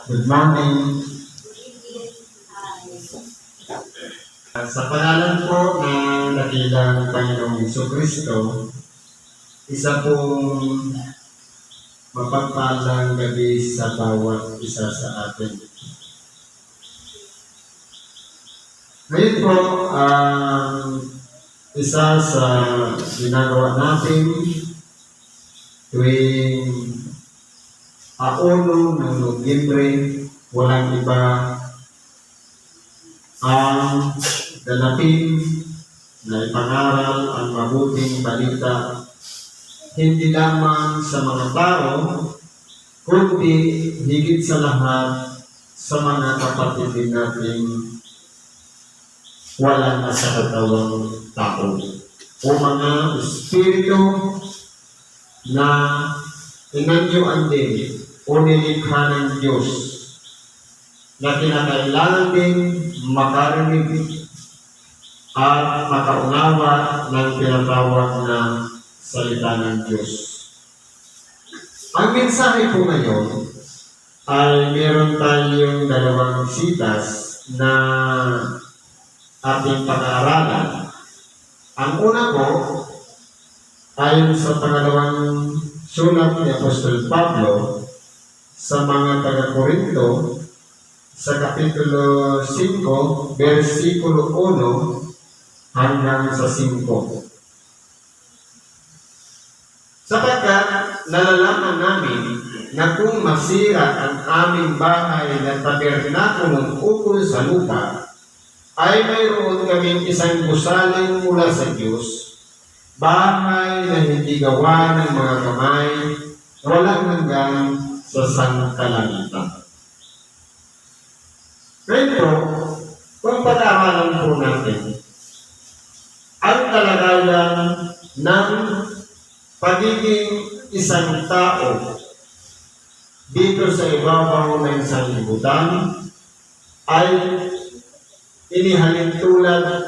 Good morning. Sa pangalan po ng dakilang Panginoong Jesucristo, isa pong mapagpalang gabi sa bawat isa sa atin. Ngayon po, isa sa ginagawa natin tuwing 1 ng Nobyembre, walang iba ang ganapin na ipangaral ang mabuting balita hindi lamang sa mga tao, kundi higit sa lahat sa mga kapatid din natin wala na sa katawang tao o mga espiritu na inanyuan din o nilikha ng Diyos na kinakailangan din makarinig at makaunawa ng tinatawag na salita ng Diyos. Ang mensahe po ngayon ay meron tayong dalawang sitas na ating pag-aaralan. Ang una po ayon sa pangalawang sulat ni Apostol Pablo sa mga taga-Korinto sa Kapitulo 5, versikulo 1 hanggang sa 5. Sapagkat nalalaman namin na kung masira ang aming bahay na tabernakulong ukol sa lupa, ay mayroon kaming isang gusaling mula sa Diyos, bahay na hindi gawa ng mga kamay, walang hanggan sa sangkalangitan. Ngayon po, kung pag-aaralan po natin ang kalagayan ng pagiging isang tao dito sa ibabaw ng sanlibutan ay inihalin tulad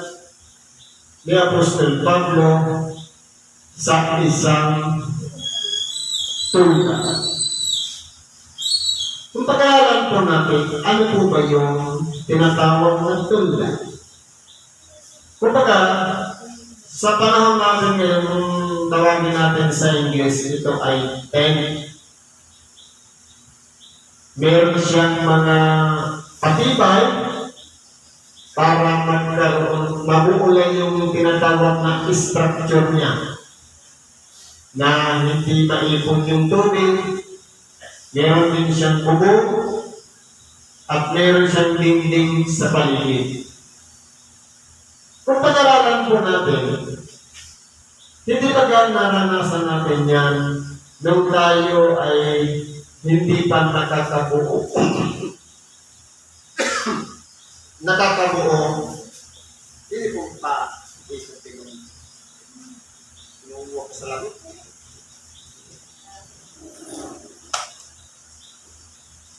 ni Apostol Pablo sa isang tulad. Kung pag-aaralan po natin, ano po ba yung tinatawag ng tulad? Kumbaga, sa panahon natin ngayon, tawagin natin sa English, ito ay tent. Meron siyang mga patibay para mabuulay yung tinatawag na structure niya na hindi maipon yung tubig. Meron din siyang kubo at meron siyang dingding sa paligid. Kung pag-aralan po natin, hindi ba naranasan natin yan nung tayo ay hindi pa nakakabuo? Nakakabuo, hindi po pa inuuwa ko sa langit.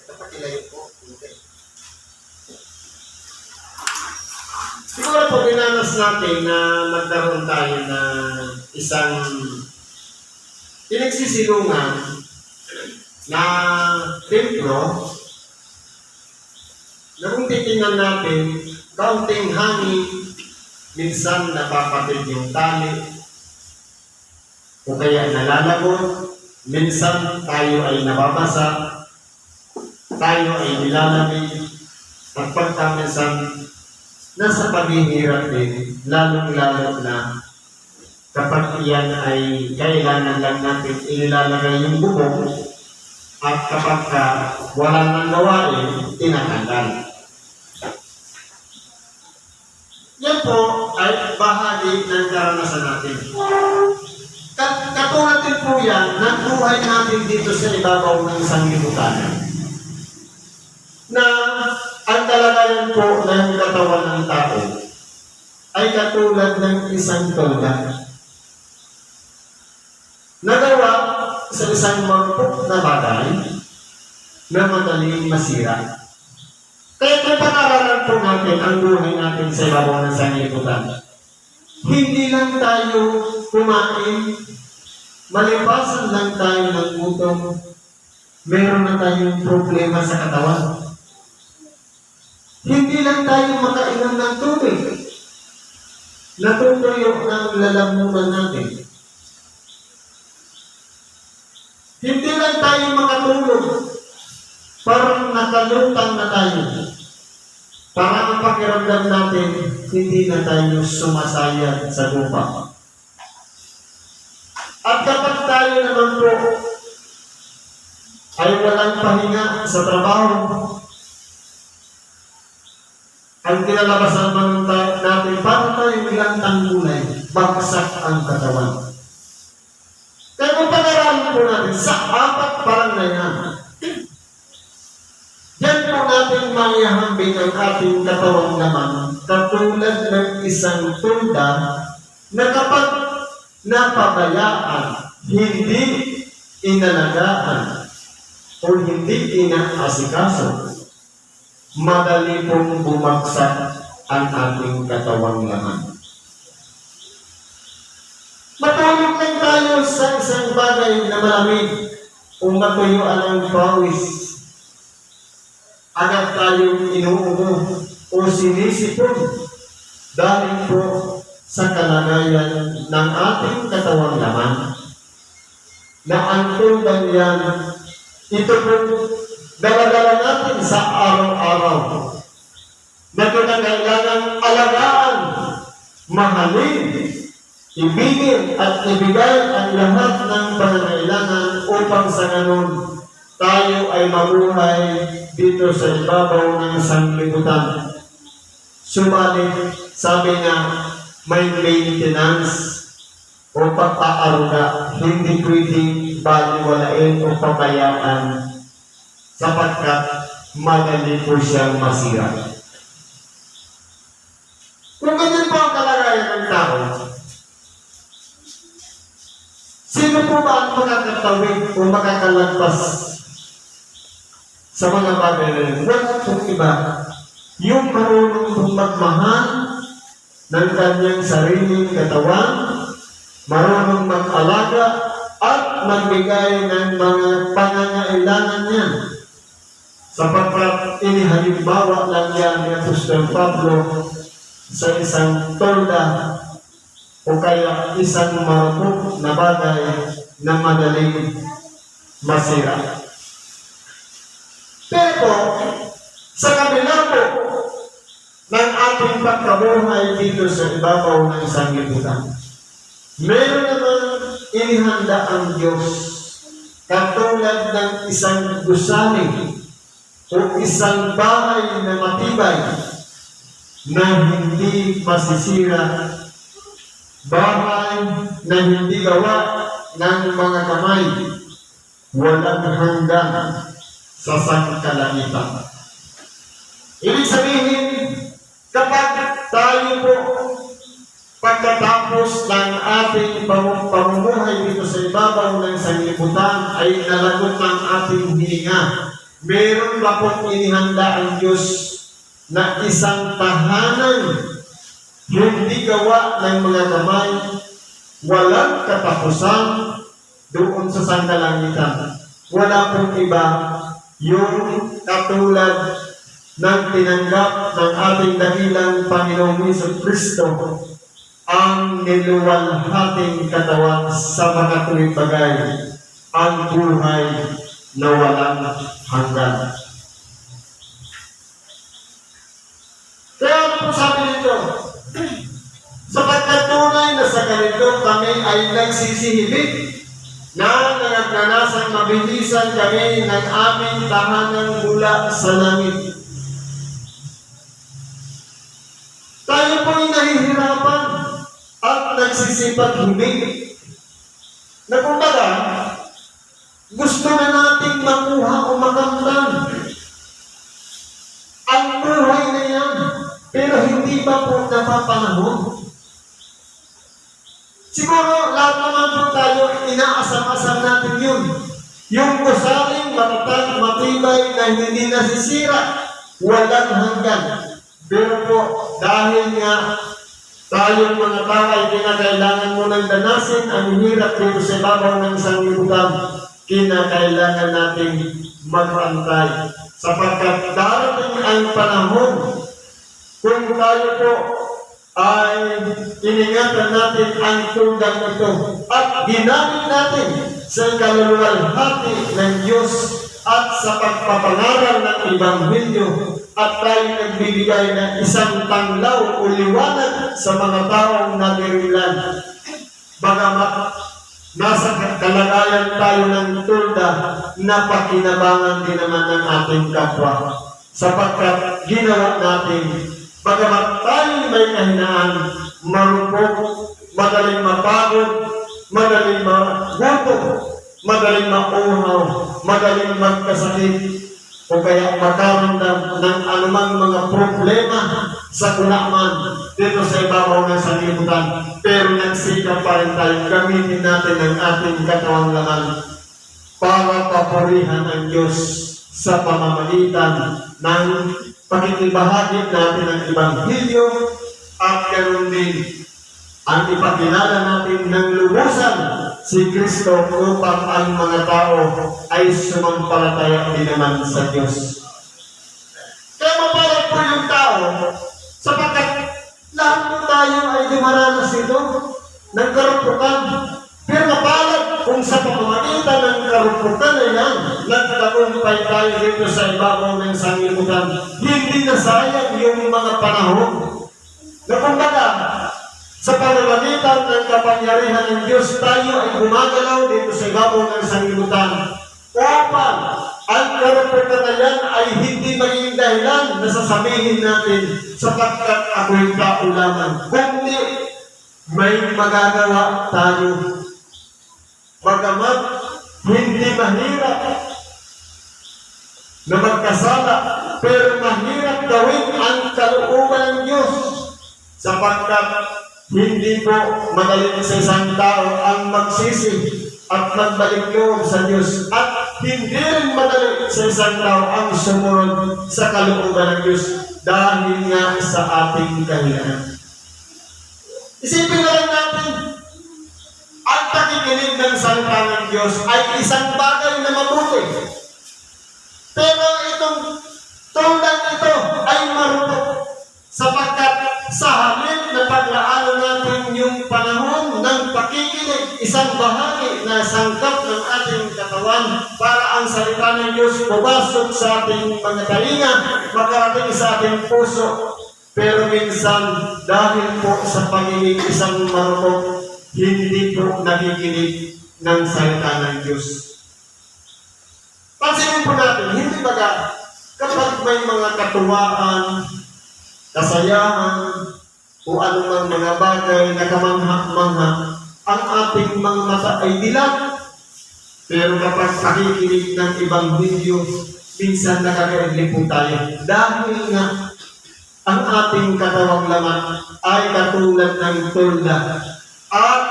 Ito pa kilayo po. Okay. Siguro po dinanas natin na magkaroon tayo ng isang pinagsisilungan na templo na kung titingnan natin, kaunting hangin, minsan napapatid yung tali, o kaya nalalagot, minsan tayo ay nababasa, tayo ay nilalamig, at pagkaminsan, nasa paghihirap din, lalong-lalo na kapag iyan ay kailangan lang natin inilalagay yung bubong, at kapag wala nang gawain, tinatanggal. Yan po ay bahagi ng karanasan natin. Katulad din po yan ng buhay natin dito sa ibabaw ng sanglibutan. Na ang kalagayan po ng katawan ng tao ay katulad ng isang tulad. Nagawa sa isang marupok na bagay na madaling masira. Kaya kung pag-aralan po natin ang buhay natin sa ibabaw ng sanglibutan, hindi lang tayo kumain, malipasan lang tayo ng gutom, meron na tayong problema sa katawan. Hindi lang tayo makainom ng tubig. Natutuyo ng lalamunan natin. Hindi lang tayo makatulog. Parang nakalutang na tayo. Para ang pakiramdam natin, hindi na tayo sumasayad sa lupa. At kapag tayo naman po ay walang pahinga sa trabaho, ang kinalabasan naman natin, para tayo bilang tanggulay, bagsak ang katawan. Kaya kung pag-aralan po natin sa apat parang na yan, yan po natin mayahambing ang ating katawang naman, katulad ng isang tunda na kapag napabayaan, hindi inalagaan, o hindi inaasikaso, madali pong bumagsak ang ating katawang laman. Matulog lang tayo sa isang bagay na malamig o matuyuan ang pawis. Agad tayong inuubo o sinisipon dahil po sa kalagayan ng ating katawang laman na ang tundang yan, ito po dala-dala natin sa araw-araw na kinakailangan alagaan, mahalin, ibigin at ibigay ang lahat ng pangangailangan upang sa ganun tayo ay mabuhay dito sa ibabaw ng sanglibutan. Subalit, sabi niya, may maintenance o pag-aaruga, hindi pwedeng baliwalain o pabayaan sapagkat madali po siyang masira. Kung ganyan po ang kalagayan ng tao, sino po ba ang makakatawid o makakalagpas sa mga bagay na yun? Wala pong iba. Yung marunong pong magmahal ng kanyang sariling katawan, marunong mag-alaga at magbigay ng mga pangangailangan niya. Sapagkat inihalimbawa lang yan ni Apostol Pablo sa isang tolda o kaya isang marupok na bagay na madaling masira. Pero sa kabila po ng ating pagkabuhay dito sa ibabaw ng sanglibutan, meron naman inihanda ang Diyos katulad ng isang gusali o isang bahay na matibay na hindi masisira, bahay na hindi gawa ng mga kamay, walang hanggan sa sangkalangitan. Ibig sabihin, kapag tayo po pagkatapos ng ating pamumuhay dito sa ibabaw ng sanglibutan ay nalagot ng ating hininga, meron ba pong inihanda ang Diyos na isang tahanan hindi gawa ng mga kamay, walang katapusan doon sa sangkalangitan. Wala pong iba yung katulad ng tinanggap ng ating dakilang Panginoong Jesucristo, ang niluwalhating katawan sa mga tuwing bagay, ang buhay na walang hanggan. Kaya ano po sabi nito? Sapagkat tunay na sa ganito kami ay nagsisihibig na nagdanasang mabilisan kami ng aming tahanan mula sa langit. Tayo po'y nahihirapan at nagsisipag-hibig na kumbaga, gusto na nating makuha o makamtan ang buhay na yan, pero hindi pa po napapanahon. Siguro, lahat naman po tayo, inaasam-asam natin yun. Yung gusaling matatag, matibay na hindi nasisira, walang hanggan. Pero po, dahil nga tayong mga tao ay kinakailangan mo ng danasin ang hirap dito sa ibabaw ng sanglibutan, kinakailangan natin magpantay. Sapagkat darating ang panahon kung tayo po ay iningatan natin ang tundang ito at ginamit natin sa kaluluwalhati ng Diyos at sa pagpapangaral ng Ebanghelyo at tayo nagbibigay ng isang tanglaw o liwanag sa mga taong nadirilan. Bagamat nasa kalagayan tayo ng tulda, napakinabangan din naman ng ating kapwa sapagkat ginawa natin. Bagamat tayo may kahinaan, marupok, madaling mapagod, madaling magutom, madaling mauhaw, madaling magkasakit, o kaya makaramdam ng anumang mga problema sa kulaman dito sa ibabaw ng sanlibutan. Pero nagsikap pa rin tayo, gamitin natin ang ating katawang laman para papurihan ang Diyos sa pamamagitan ng pakikibahagi natin ang Ebanghelyo at ganoon din ang ipakilala natin ng lubusan si Kristo upang ang mga tao ay sumampalataya din naman sa Diyos. Kaya mapalad po yung tao sapagkat lahat po tayo ay dumaranas ito ng karuprukan. Pero mapalad kung sa pamamagitan ng karuprukan na yan, nagtagumpay tayo dito sa ibabaw ng sanlibutan. Hindi na sayang yung mga panahon na kumbaga sa pamamagitan ng kapangyarihan ng Diyos, tayo ay gumagalaw dito sa ibabaw ng sanlibutan upang ang karuprukan na yan ay hindi magiging dahilan na sasabihin natin sapagkat ako'y tao lamang. Kundi may magagawa tayo. Bagamat hindi mahirap na magkasala, pero mahirap gawin ang kalooban ng Diyos sapagkat hindi po madali sa isang tao ang magsisi at magbalik loob sa Diyos at hindi rin madali sa isang tao ang sumunod sa kalooban ng Diyos dahil nga sa ating kahinaan. Isipin na lang natin, ang pakikinig ng salita ng Diyos ay isang bagay na mabuti. Pero itong tundang ito ay marupok sapagkat sa halip na paglaanan natin yung panahon ng pakikinig, isang bahagi na sangkap ng ating katawan para ang salita ng Diyos pumasok sa ating mga tainga, makarating sa ating puso. Pero minsan, dahil po sa pagiging isang marupok, hindi po nakikinig ng salita ng Diyos. Pansinin po natin, hindi baga kapag may mga katuwaan, kasayahan, o anumang mga bagay na kamangha-mangha, ang ating mga mata ay dilat. Pero kapag nakikinig ng Ebanghelyo, minsan nakakaigli po tayo. Dahil nga, ang ating katawang laman ay katulad ng tulda. At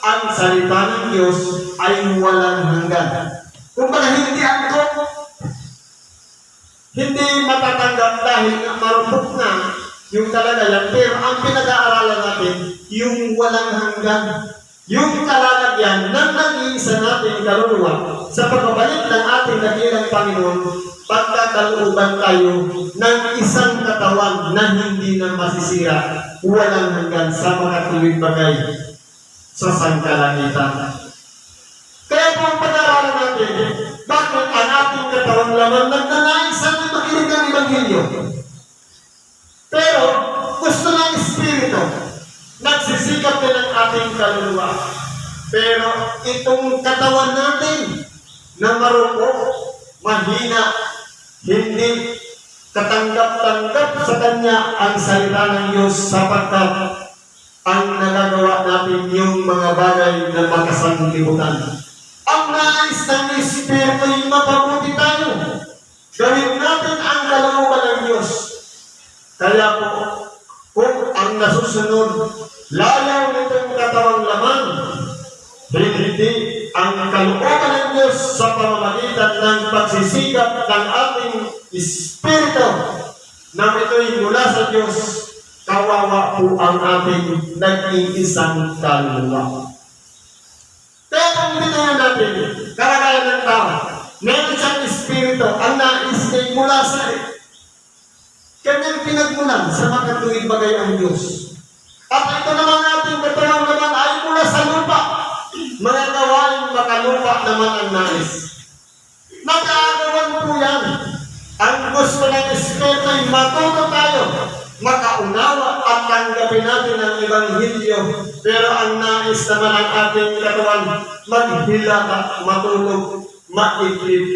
ang salita ng Diyos ay walang hanggan. Kung baga hindi angkop, hindi matatanggap dahil marupok na yung kalagayan. Pero ang pinag-aaralan natin, yung walang hanggan. Yung kalalagyan ng nag-iisa natin kaluluwa sa pagbabalik ng ating dakilang Panginoon, pagkakalooban tayo ng isang katawan na hindi na masisira, walang hanggan sa mga tuwid bagay sa sangkalangitan. Kaya po ang pag-aaralan natin, bakit ang ating katawang laman nagnanais na makinig ng Ebanghelyo? Pero gusto ng Espiritu, nagsisikap din ang ating kaluluwa. Pero itong katawan natin na marupok, mahina, hindi katanggap-tanggap sa Kanya ang salita ng Diyos sapagkat ang nagagawa natin yung mga bagay na makasanglibutan. Ang nais ng Espiritu ay mapabuti tayo. Gawin natin ang kalooban ng Diyos. Kaya po, kung ang nasusunod, layaw nitong katawang laman, hindi ang kalooban ng Diyos sa pamamagitan ng pagsisikap ng ating Espiritu na ito'y mula sa Diyos, kawawa po ang ating nag-iisang kaluluwa. Kaya kung binayan natin, kalagayan ng tao si mula sa kanyang pinagmulan sa makatuwid bagay ang Diyos. At ito naman ating katawan naman ay mula sa lupa. Mga gawain makalupa naman ang nais. Nag-aagawan po yan. Ang gusto ng Espiritu ay matuto tayo, makaunawa at tanggapin natin ang Ebanghelyo. Pero ang nais naman ang ating katawan, maghilata, matulog, maigib.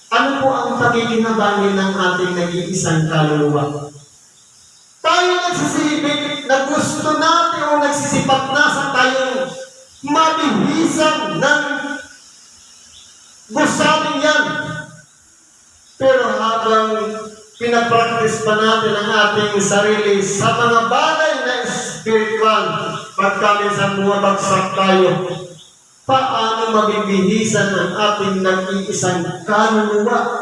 Ano po ang pakikinabangin ng ating nag-iisang kaluluwa? Tayo nagsisibig na gusto natin o nagsisipat na sa tayong mabihisan ng gusaling yan. Pero habang pinapractice pa natin ang ating sarili sa mga bagay na spiritual, pagka minsan bumabagsak tayo, paano mabibihisan ang ating nag-iisang kaluluwa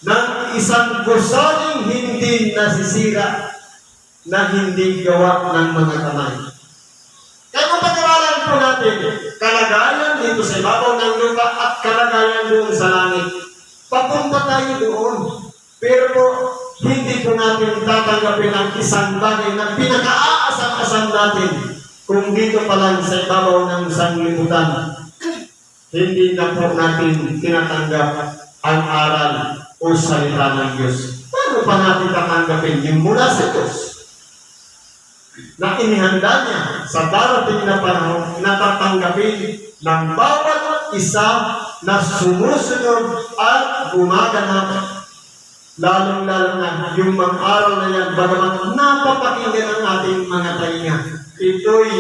ng isang gusaling hindi nasisira na hindi gawa ng mga kamay? Kaya kung pag-aralan po natin, kalagayan dito sa ibabaw ng lupa at kalagayan doon sa langit, papunta tayo doon. Pero po, hindi po natin tatanggapin ang isang bagay na pinaka-aasam-asam natin kung dito pa lang sa ibabaw ng sanglibutan. Hindi na po natin tinatanggap ang aral o salita ng Diyos. Paano pa natin tatanggapin yung mula sa Diyos na inihanda niya sa darating na panahon na tatanggapin ng bawat isa na sumusunod at gumaganap, lalong-lalo na yung mga aral na yan, bagamat napapakinggan ang ating mga tainga. Ito'y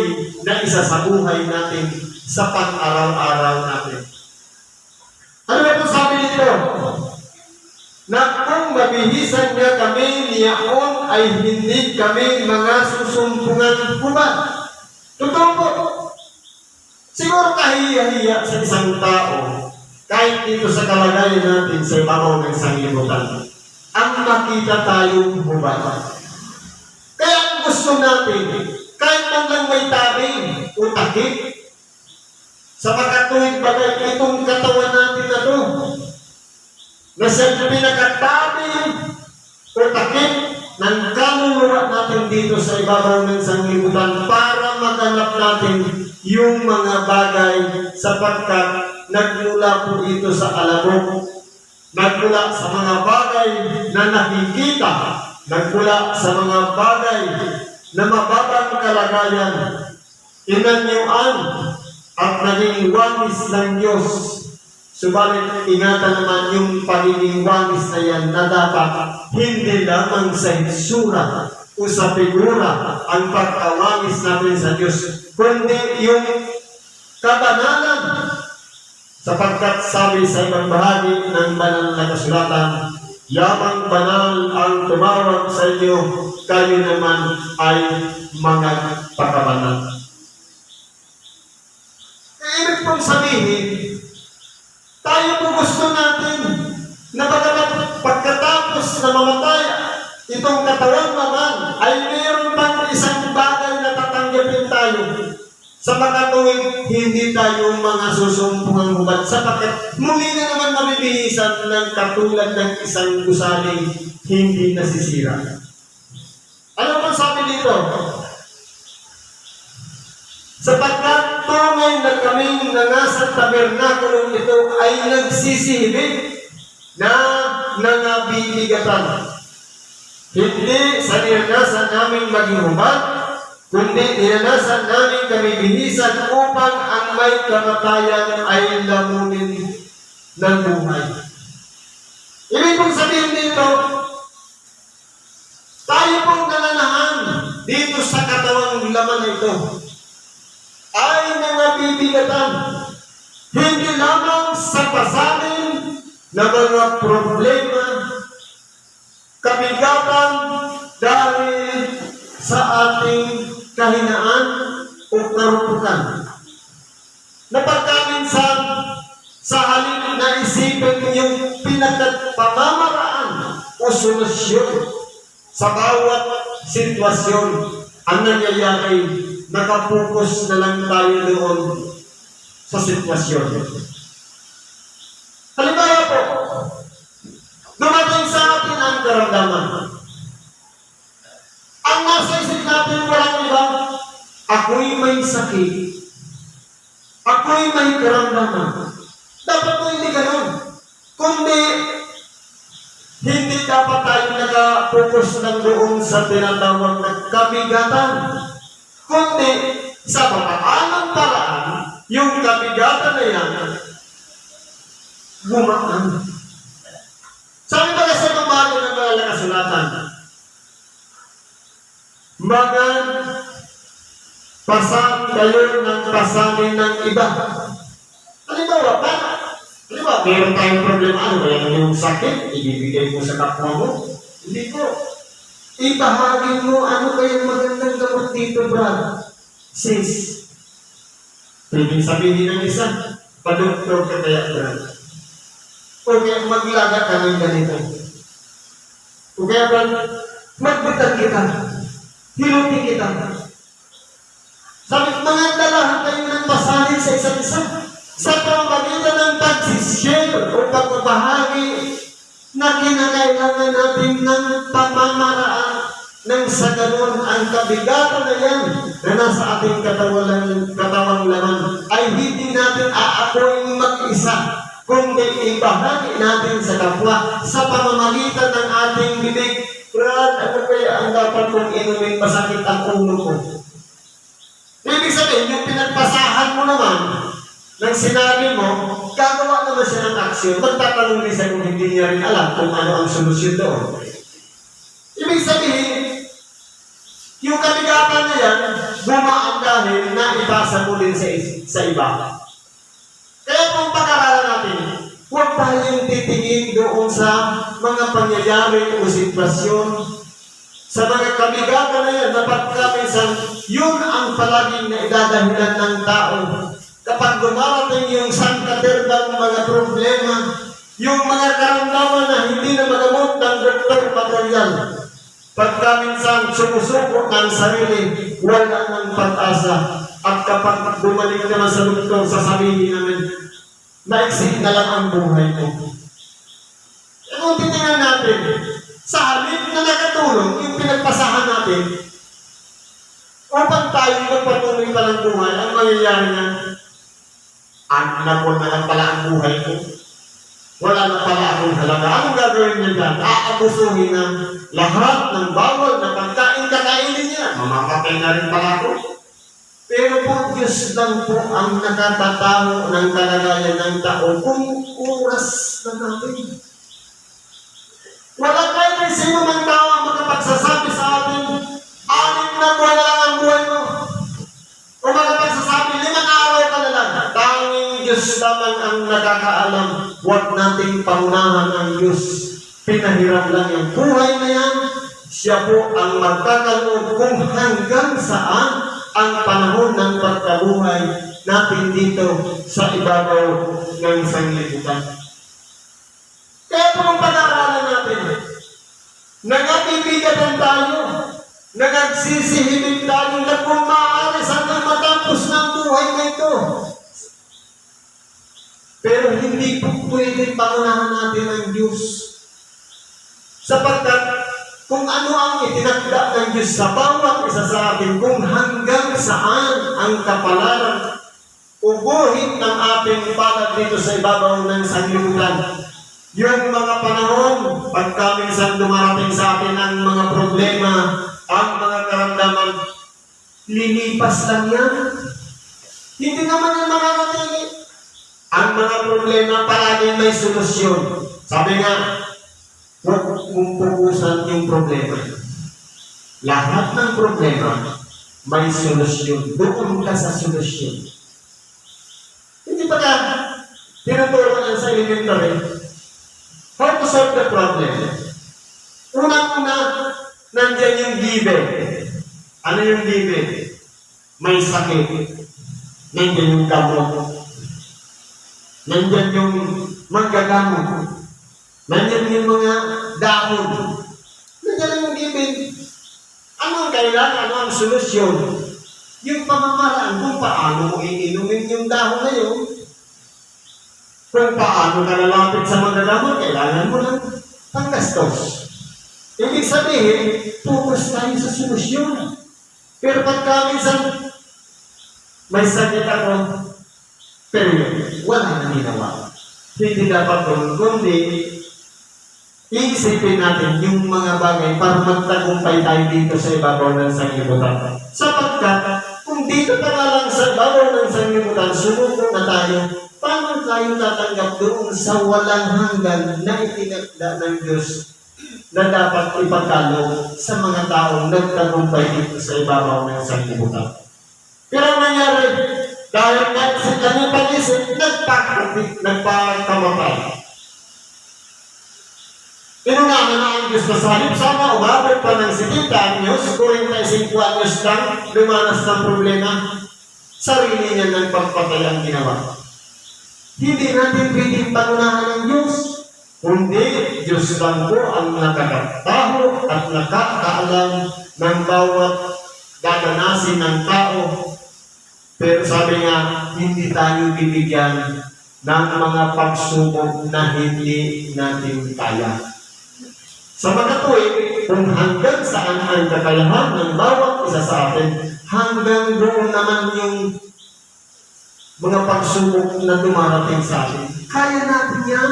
naisa sa buhay natin sa pang-araw-araw natin. Ano ba ito sabi nito? Na kung mabihisan niya kami niyaon ay hindi kami mga susumpungan hubad. Totoo po. Siguro kahiya-hiya sa isang tao, kahit dito sa kalagayan natin sa ibabaw ng sanglibutan, ang makita tayong hubad. Kaya ang gusto natin, kahit man lang may tabing o takip, sa makatuwid bagay itong katawan natin na ito, na sa pinakatabing o takip ng kaluluwa natin dito sa ibabaw ng sanglibutan para maganap natin yung mga bagay sapagkat nagmula po ito sa alabok, nagmula sa mga bagay na nakikita, nagmula sa mga bagay na mababang kalagayan, inanyuan at naging wanis ng Diyos. Subalit ingatan naman yung pagiging wanis na yan na dapat hindi lamang sa hitsura o sa figura ang pagkawanis natin sa Diyos, kundi yung kabanalan. Sapagkat sabi sa ibang bahagi ng banal na kasulatan, yamang banal ang tumawag sa inyo, kayo naman ay mga pagkabanal. Ibig pong sabihin, tayo po gusto natin na pagkatapos na mamatay, itong katawan naman ay mayroon pang isang bagay na tatanggapin tayo. Sa makatuwid, hindi tayo mga susumpungang hubad sapagkat muli na naman mabibihisan ng katulad ng isang gusaling hindi nasisira. Ano pa sabi dito? Sapagkat tunay na kaming nangasang tabernakulong ito ay nagsisihibig na nangabibigatan. Hindi sa niranasan namin maging hubad, kundi niranasan namin kami bihisan upang ang may kamatayan ay lamunin ng buhay. Ibig kong sabihin dito, tayo pong nananahan dito sa katawang laman na ito ay nangabibigatan, hindi lamang sa pasanin na mga problema, kabigatan dahil sa ating kahinaan o karupukan. Na pagkaminsan, sa halip na isipin yung pinagpamamaraan o solusyon sa bawat sitwasyon, ang nangyayari, nakapokus na lang tayo doon sa sitwasyon. Halimbawa po, karamdaman. Ang nasa isip natin walang iba, ako'y may sakit, ako'y may karamdaman. Dapat po hindi ganun. Kundi, hindi dapat tayo nakapokus ng doon sa tinatawag na kabigatan. Kundi, sa papaanong paraan, yung kabigatan na yan, gumaan. Sabi ba kasi ng bago ng mga nakasulatan, pasan kayo ng pasanin ng iba. Halimbawa, meron tayong problema, ano ba yung sakit, ibibigay mo sa kapwa mo? Hindi po. Ibahagi mo, ano kayong magandang gamot dito, brad? Sis. Pwedeng sabihin ng isa, padoktor ka kaya, brad. O kaya maglaga ka ng ganito. O kaya, brad, magbutang kita. Hilutin kita. Sabi, mga dalahan kayo ng pasanin sa isa't isa. Sa pamamagitan ng pag-share o pagbabahagi na kinakailangan natin ng pamamaraan nang sa ganun ang kabigatan na yan na nasa ating katawang laman ay hindi natin aapoy mag-isa, kundi ibahagi natin sa kapwa sa pamamagitan ng ating bibig. Brad, ano kaya ang dapat kong inumin, masakit ang ulo ko? Ibig sabihin, yung pinagpasahan mo naman, nang sinabi mo, gagawa naman siya ng aksyon, magtatanong rin siya kung hindi niya rin alam kung ano ang solusyon doon. Ibig sabihin, yung kabigatan na yan, bumaan dahil na ipasa mo din sa iba. Kaya kung pag-aralan natin, huwag tayong titingin doon sa mga pangyayari o sitwasyon, sa mga kabigatan na yan, na pagkaminsan, yun ang palaging na idadahilan ng tao. Kapag dumarating yung sangkaterbang mga problema, yung mga karamdaman na hindi na magamot ng doktor material, pagkaminsan sumusuko ng sarili, wala ng pag-asa. At kapag bumalik naman sa doktor, sasabihin namin, maiksi na lang ang buhay ko. E kung titingnan natin, sa halip na nakatulong, yung pinagpasahan natin, upang tayo magpatuloy pa ng buhay, ang mangyayari na, na lang pala ang buhay ko. Wala na pala akong halaga. Anong gagawin niya dyan? Aabusuhin ng lahat ng bawal na pagkain kakainin niya. Mamapatay na rin pala ako. Pero po, Diyos lang po ang nakatataho ng kalagayan ng tao kung oras na natin. Wala kayo rin sino mang tao ang makapagsasabi sa atin, 6 na buwan na lang ang buhay mo. O makapagsasabi, 5 araw ka na lang. Tanging Diyos lamang ang nakakaalam. Huwag nating pangunahan ang Diyos. Pinahiram lang yung buhay na yan. Siya po ang magkakaloob kung hanggang saan ang panahon ng pagkabuhay natin dito sa ibabaw ng sanglibutan. Kaya po ang pag-aaralan natin, nagabibigatan tayo, nagagsisihimik tayo na kung maaari hanggang matapos ng buhay na ito. Pero hindi po pwedeng pangunahan natin ang Diyos. Sapagkat kung ano ang itinakda ng Diyos sa bawat isa sa atin, kung hanggang saan ang kapalaran o guhit ng ating palad dito sa ibabaw ng sanglibutan. Yung mga panahon, pagka minsan dumarating sa atin ang mga problema, ang mga karamdaman, lilipas lang yan. Hindi naman yung mga natili. Ang mga problema palaging may solusyon. Sabi nga, huwag mong pupusan yung problema. Lahat ng problema may solusyon. Doon ka sa solusyon. Hindi pa ka tinuturuan yan sa elementary. How to solve the problem? Unang-una, nandiyan yung given. Ano yung given? May sakit. Nandiyan yung gamot. Nandiyan yung manggagamot. Nandiyan yung mga dahon. Nandiyan yung given. Ano ang kailangan? Ano ang solusyon? Yung pamamaraan kung paano mo iinumin yung dahon na yun. Kung paano ka lalapit sa manggagamot, kailangan mo ng panggastos. Ibig sabihin, focus tayo sa solusyon. Pero pagka minsan, may sakit ako, pero wala na ginawa. Hindi dapat doon, kundi iisipin natin yung mga bagay para magtagumpay tayo dito sa ibabaw ng sanglibutan. Sapagkat, kung dito pa nga lang sa ibabaw ng sanglibutan, sumuko na tayo, paano tayo tatanggap doon sa walang hanggan na itinakda ng Diyos na dapat ipagkaloob sa mga taong nagtagumpay dito sa ibabaw ng sanglibutan? Pero ang nangyari, dahil sa kanyang pag-isip, nagpakamatay. Inunahan na ang Diyos na salib. Sana umabot pa ng 70 anyos, 45 anyos lang, lumanas ng problema. Sarili niya ng pagpatay ang ginawa. Hindi natin pwedeng pagunahan ng Diyos. Kundi, Diyos lang po ang nakakataho at nakakaalam ng bawat dadanasin ng tao. Pero sabi nga, hindi tayo bibigyan ng mga pagsubok na hindi natin kaya. Sa mga tuwing, kung hanggang saan ang kakayahan ng bawat isa sa atin, hanggang doon naman yung mga pagsubok na dumarating sa atin. Kaya natin yan.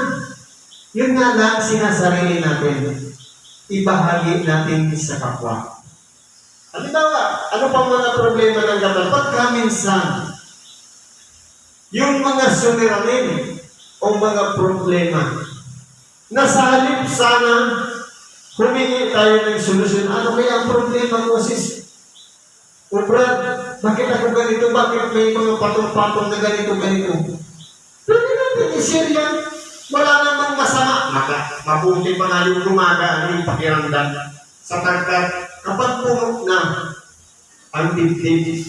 Yun nga lang sinasarili natin. Ibahagi natin sa kapwa. Halimbawa, ano pang mga problema ng kapwa? Pagka minsan, yung mga suliranin o mga problema, nasa halip sana, humingi tayo ng solusyon. Ano kaya ang problema mo, sis? O Brad, bakit ako ganito? Bakit may mga patong-patong na ganito? Pwede natin i-share yan. Wala namang masama. Mabuti pa nga yung gumagaan yung pakiramdam. Sapagkat kapag puno na ang dibdib,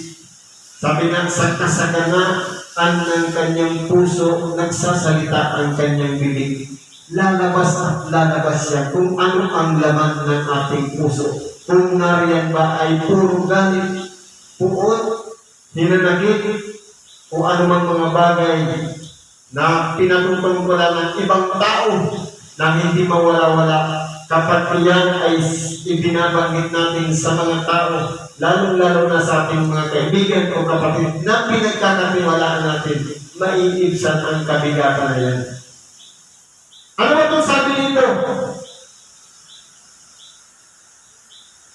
sabi na, sa kasaganaan ng kanyang puso, nagsasalita ang kanyang bibig. Lalabas at lalabas siya kung ano ang laman ng ating puso. Kung nariyan ba ay puro galit, puot, hinanagit, o anumang mga bagay na pinatutungkulan ng ibang tao na hindi mawala-wala. Kapag iyan ay ibinabanggit natin sa mga tao, lalong-lalo na sa ating mga kaibigan o kapatid na pinagkakatiwalaan natin, maiibsan ang kabigatan na yan. Ano ba itong sabi dito?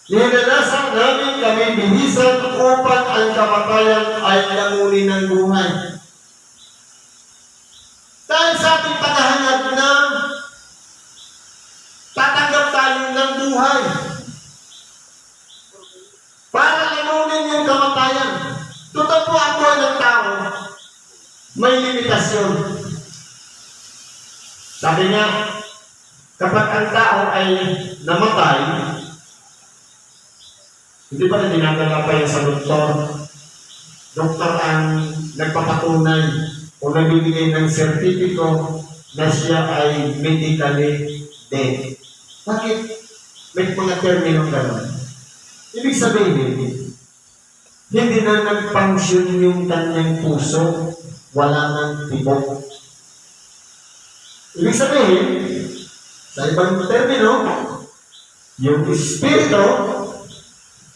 Ninanasan namin kami bihisan upang ang kamatayan ay lamunin ng buhay. Dahil sa ating paghahanap na tatanggap tayo ng buhay para lamunin yung kamatayan. Totoo po ang buhay ng tao, may limitasyon. Sabi nga, kapag ang tao ay namatay, hindi pa rin dinadala pa yan sa doktor. Doktor ang nagpapatunay o nagbibigay ng sertipiko na siya ay medically dead. Bakit? May mga terminong gano'n. Ibig sabihin, hindi na nag-function yung kanyang puso, wala nang tibok. Ibig sabihin, sa ibang termino, yung espiritu,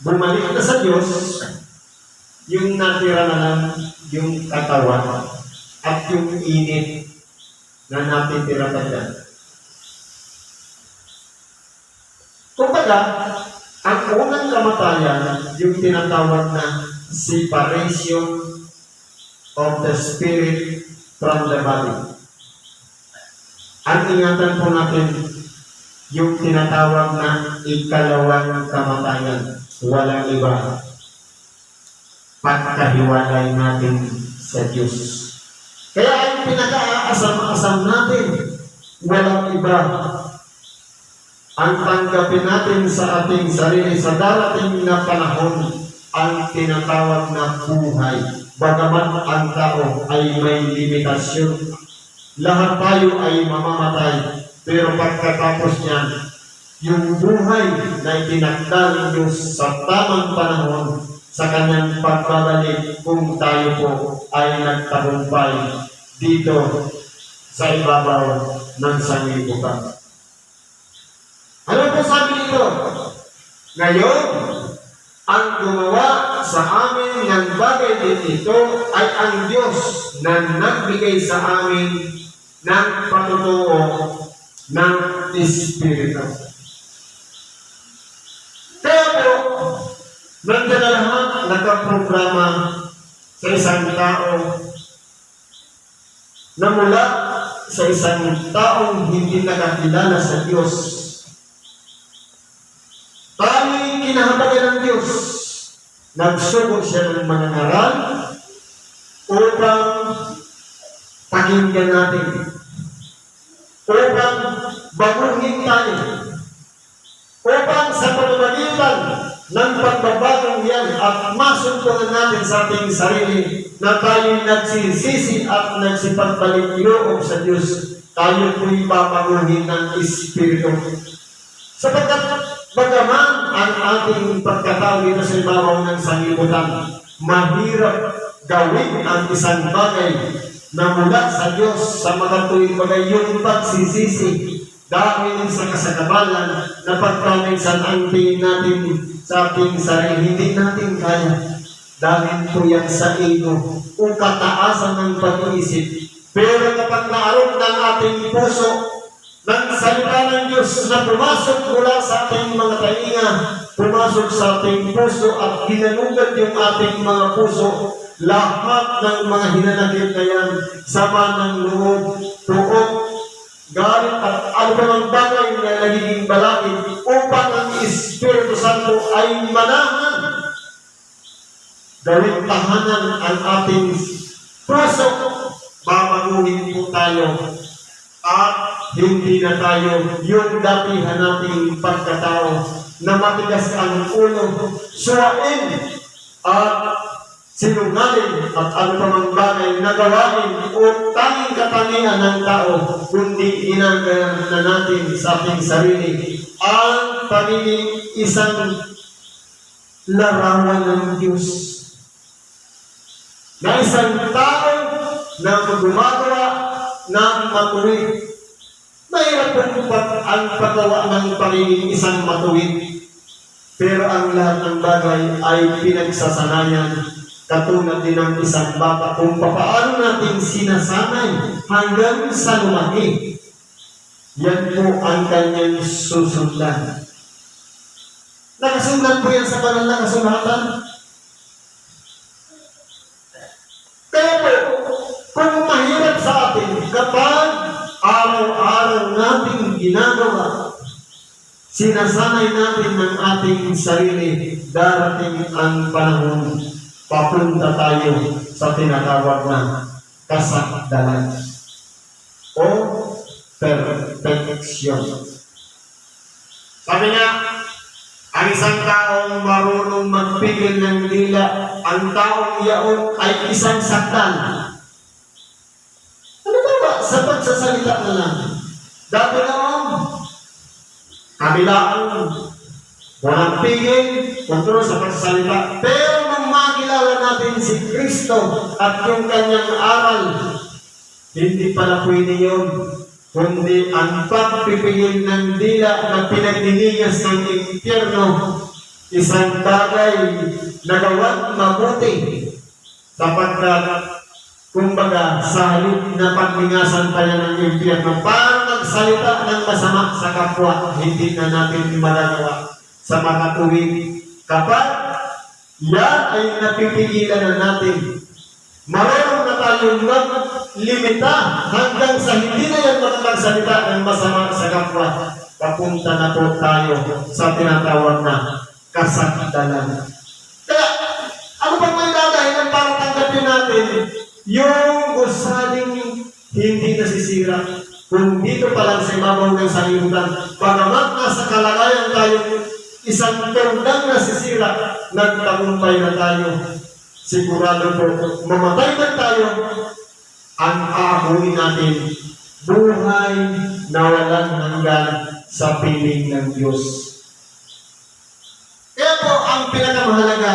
bumalik na sa Diyos, yung natira na lang yung katawan at yung init na natitira pa dyan. Kumbaga, ang unang kamatayan, yung tinatawag na separation of the spirit from the body. Ang ingatan po natin, yung tinatawag na ikalawang kamatayan, walang iba. Pagkahiwalay natin sa Diyos. Kaya ang pinaka-asam-asam natin, walang iba. Ang tanggapin natin sa ating sarili sa darating na panahon, ang tinatawag na buhay. Bagamat ang tao ay may limitasyon, lahat tayo ay mamamatay, pero pagkatapos niyan, yung buhay na itinakda ng Diyos sa tamang panahon sa kanyang pagbabalik kung tayo po ay nagtagumpay dito sa ibabaw ng sanglibutan. Ano po sabi nito? Ngayon, ang gumawa sa amin ng bagay din ito ay ang Diyos na nagbigay sa amin ng patutuo ng Espiritu. Kaya po, nandiyan na lahat nagkaprograma sa isang tao na mula sa isang taong hindi nakakilala sa Diyos. Tayo'y kinahabagan ng Diyos. Nagsubok siya ng mga ngaral upang pakinggan natin, upang baguhin tayo, upang sa pamamagitan ng pagbabagong yan at masuntunan natin sa ating sarili na tayo'y nagsisisi at nagsipagbalik loob sa Diyos, tayo po'y babaguhin ng Espiritu. Sapagkat bagaman ang ating pagkatao dito sa ibabaw ng sanlibutan, mahirap gawin ang isang bagay na mula sa Diyos sa mga tuwing bagay yung pagsisisi dahil sa kasagabalan na pagkaminsan ang tingin natin sa ating sarili, hindi natin kaya. Dahil po yan sa ego o kataasan ng pag-iisip. Pero kapag naarong ng ating puso ng salita ng Diyos na pumasok mula sa ating mga tainga, pumasok sa ating puso at ginanugad yung ating mga puso, lahat ng mga hinanakit na yan, sama ng loob, tuot, galit at anumang bagay na nagiging balakid upang ang Espiritu Santo ay manahan. Gawin tahanan ang ating puso, babaguhin po tayo at hindi na tayo yung datihan nating pagkatao na matigas ang ulo, suwain at sinungaling at ano pa mang bagay na gawain o tanging katangian ng tao, kundi ginagawa na natin sa ating sarili ang pagiging isang larawan ng Diyos. Na isang tao na gumagawa ng matuwid. Mahirap po ang paggawa ng pagiging isang matuwid. Pero ang lahat ng bagay ay pinagsasanayan. Katulad din ng isang bata kung paano natin sinasanay hanggang sa lumaki. Yan po ang kanyang susundan. Nakasundan po yan sa banal na kasulatan. Kaya po, kung mahirap sa atin kapag araw-araw nating ginagawa, sinasanay natin ng ating sarili, darating ang panahon, papunta tayo sa tinatawag na kasakdalan o perfeksyon. Sabi nga, ang isang taong marunong magpigil ng dila, ang taong iyaon ay isang sakdal. Ano ba sa pagsasalita na lang? Dati naman, kabilaan, walang pigil, kontrol sa pagsasalita. Pero nung makilala natin si Kristo at yung kanyang aral, hindi pala pwede yun. Kundi ang pagpipigil ng dila na pinagdinigas ng impyerno, isang bagay na gawang mabuti. Sapagkat, kumbaga, sa halip na paglingasan pa niya ng impyerno, para magsalita ng masama sa kapwa, hindi na natin magagawa sa makatuwid. Kapag yan ay napipigilan na natin, marunong na tayong maglimita hanggang sa hindi na yan makapagsalita ng masama sa kapwa. Papunta na po tayo sa tinatawag na kasakdalan. Kaya, ano bang may dadahilan para tanggapin natin yung gusaling hindi nasisira? Kung dito pa lang sa ibabaw ng sanlibutan, bagamat nasa kalagayan tayo, isang tundang nasisira, nagtagumpay na tayo. Sigurado po, mamatay na tayo, ang aabuhin natin, buhay na walang hanggan sa piling ng Diyos. Kaya po, ang pinakamahalaga,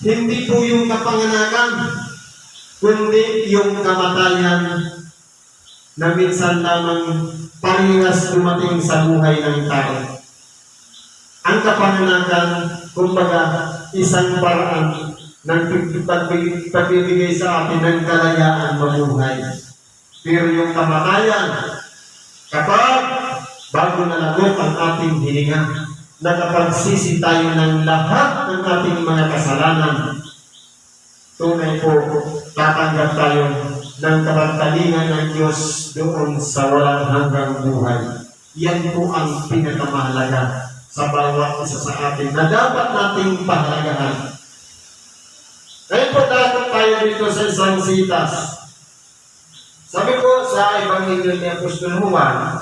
hindi po yung kapanganakan, kundi yung kamatayan na minsan lamang parehas dumating sa buhay ng tao. Ang kapanganakan, kumbaga, isang paraan ng pagbibigay sa atin ng kalayaan mabuhay. Pero yung kamatayan, kapag bago nalagok ang ating hininga, nakapagsisi tayo ng lahat ng ating mga kasalanan, tunay po, tatanggap tayo ng kapantalingan ng Diyos doon sa walang hanggang buhay. Yan po ang pinakamahalaga sa bawat isa sa atin na dapat nating pahalagahan. Ngayon po dapat tayo dito sa isang sitas. Sabi po sa Ebanghelyo ni Apostol Juan,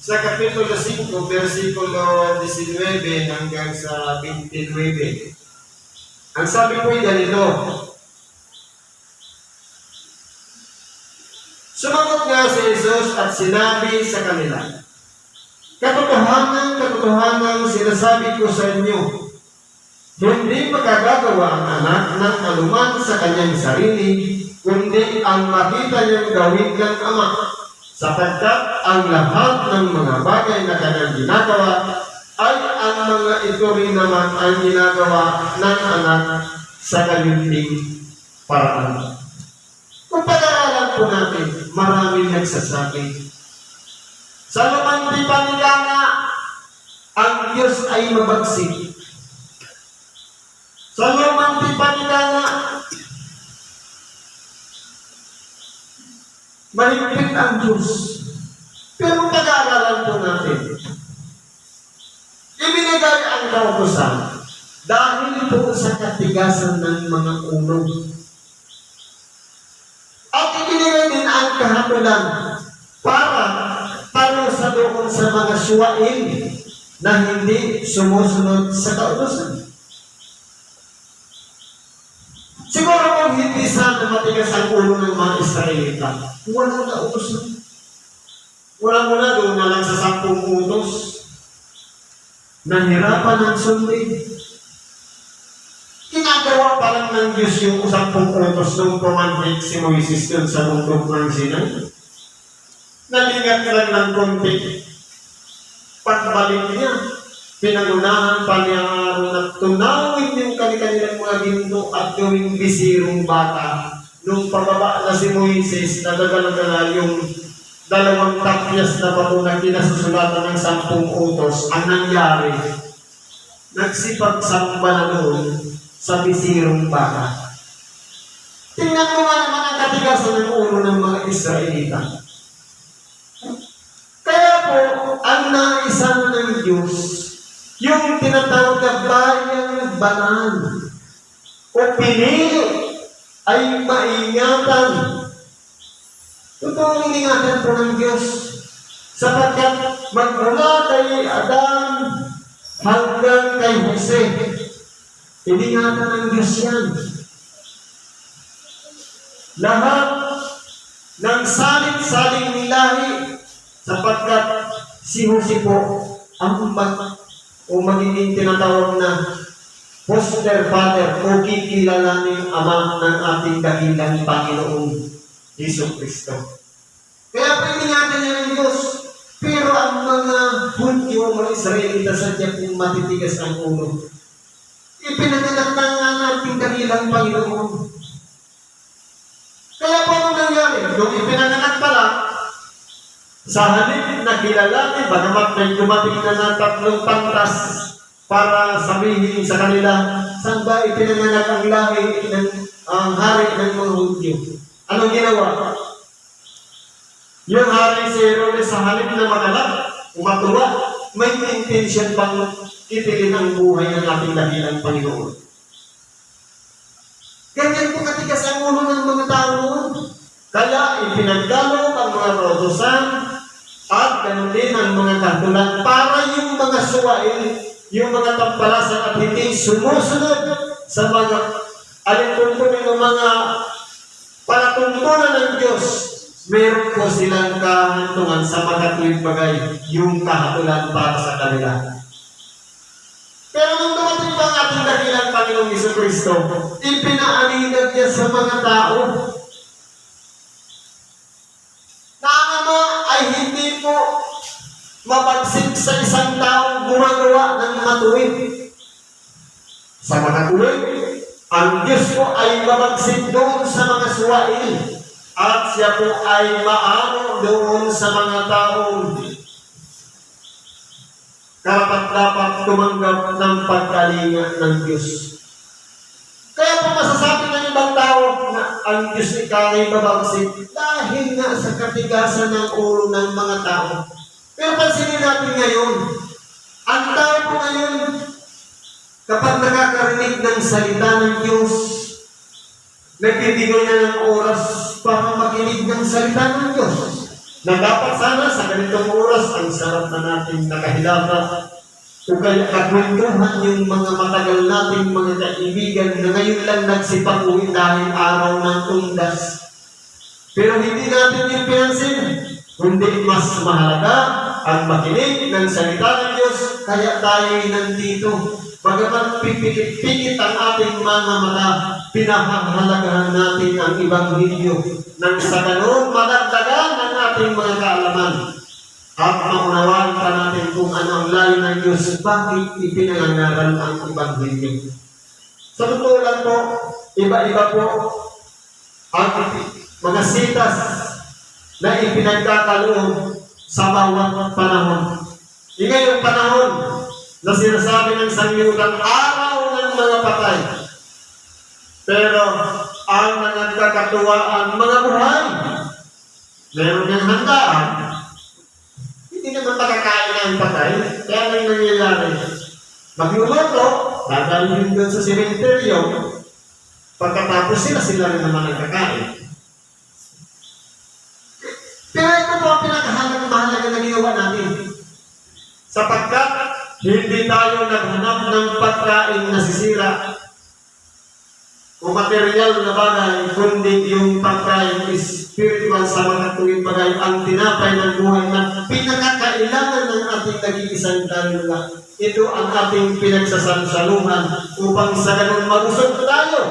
sa Kapitulo 5, versikulo 19 hanggang sa 29. Ang sabi po ay ganito, sumagot nga si Jesus at sinabi sa kanila, katotohanan sinasabi ko sa inyo, hindi makagagawa ang anak ng anuman sa kanyang sarili, kundi ang makita niyang gawin ng ama, sapagkat ang lahat ng mga bagay na kanyang ginagawa ay ang mga ito rin naman ang ginagawa ng anak sa kalimting paraan. Kung pag-aaralan po natin, maraming nagsasabi, sa lumantipan nila nga, ang Diyos ay mabagsik. Sa lumantipan nila nga, mahigpit ang Diyos. Pero pag-aaralan po natin, ibinigay ang kautusan dahil po sa katigasan ng mga ulo. At ibinigay din ang kahatulan para sa doon sa mga suwain na hindi sumusunod sa kautusan. Siguro kung hindi sana matigas ang ulo ng mga Israelita, walang kautusan. Wala muna doon na lang sa 10 utos. Nahirapan ng sundin. Ginagawa pa lang ng Diyos yung 10 utos nung pumanhik si Moises doon sa bundok ng Sinai. Nalingat lang ng konti. Pagbalik niya, pinagunahan pa niya na tunawin yung kanilang mga ginto at gawing bisirong bata. Nung pababa na si Moises, nagagalaga yung 2 tapyas na bato na kinasusulatan ng 10 utos. Ang nangyari, nagsipagsamba na doon sa bisirong bata. Tingnan mo nga naman ang katigasan ng ulo ng mga Israelita. Kaya po, ang naisan ng Diyos, yung tinatawag na bayang banal o pinili ay maingatan. Totoong ingatan po ng Diyos sapagkat magmula kay Adam hanggang kay Jose, iningatan ng Diyos yan. Lahat ng salit-saling lahi sapagkat si Jose po ang magiging tinatawag na foster father o kikilalaning ama ng ating dakilang Panginoong Hesus Kristo. Kaya pwede natin niya ng Diyos, pero ang mga Hudyo, mga Israelita sadya kung matitigas ang ulo. Ipinaganak na nga nating dakilang Panginoon. Kaya po ang nangyari, nung ipinaganak pala, sa halip na kilalanin, bagamat may dumating na 3 pantas para sabihin sa kanila, saan ba ipinanganak ang lahi ng hari ng mga Hudyo? Anong ginawa? Yung hari si Herodes sa halip na magalap, umatuwa, may intention pang itigin ang buhay ng ating dakilang Panginoon. Ganyan po katigas ang ulo ng mga tao noon. Kaya ipinagdalo ang mga rotusan at ganun din ang mga kahatulan para yung mga suwain, yung mga tampalasan at hindi sumusunod sa mga alintuntunin ng mga palatuntunan ng Diyos. Meron po silang kahantungan sa mga tuwing bagay, yung kahatulan para sa kanila. Pero nung dumating pa ang ating dakilang Panginoong Hesus Kristo, ipinaaninag niya sa mga tao na ang Ama ay hindi po mabagsik sa isang taong gumagawa ng matuwid. Sa mga tuwid, ang Diyos po ay mabagsik doon sa mga suwail at siya po ay maano doon sa mga taong karapat-dapat tumanggap ng pagkalinga ng Diyos. Kaya po masasabi ng ibang tao na ang Diyos ay mabagsik dahil nga sa katigasan ng ulo ng mga tao. Pero pansinin natin ngayon, ang tao po ngayon, kapag nakakarinig ng salita ng Diyos, nagbibigay na ng oras para makinig ng salita ng Diyos. Na dapat sana sa ganitong oras, ang sarap na natin nakahilata o kaya kagwentuhan yung mga matagal nating mga kaibigan na ngayon lang nagsipakuin dahil araw ng undas. Pero hindi natin yung pinansin, kundi mas mahalaga ang makinig ng salita ng Diyos, kaya tayo'y nandito. Bagamat pipikit-pikit ang ating mga mata, pinahahalagahan natin ang Ebanghelyo nang sa ganoon madagdagan ang ating mga kaalaman at maunawaan pa natin kung ano ang layo ng Diyos, bakit ipinangangaral ang Ebanghelyo. Sa totoo lang po, iba-iba po ang mga sitas na ipinagkakaloob sa bawat panahon. Ngayong panahon na sinasabi ng sanglibutan, araw ng mga patay. Pero ang mga kakatuwaan, mga buhay, meron ng handaan. Hindi naman makakain ang patay. Kaya nang nangyayari, magluluto, dadalhin doon sa sementeryo, pagkatapos sila rin naman ang kakain. Pero ito po ang pinakahalaga na ginawa natin. Sapagkat hindi tayo naghanap ng pagkain na sisira o material na bagay, kundi yung pagkain spiritual sa mga tuwing bagay, ang tinapay ng buhay na pinakakailangan ng ating nag-iisang kaluluwa. Ito ang ating pinagsasansaluhan upang sa ganun magusog tayo.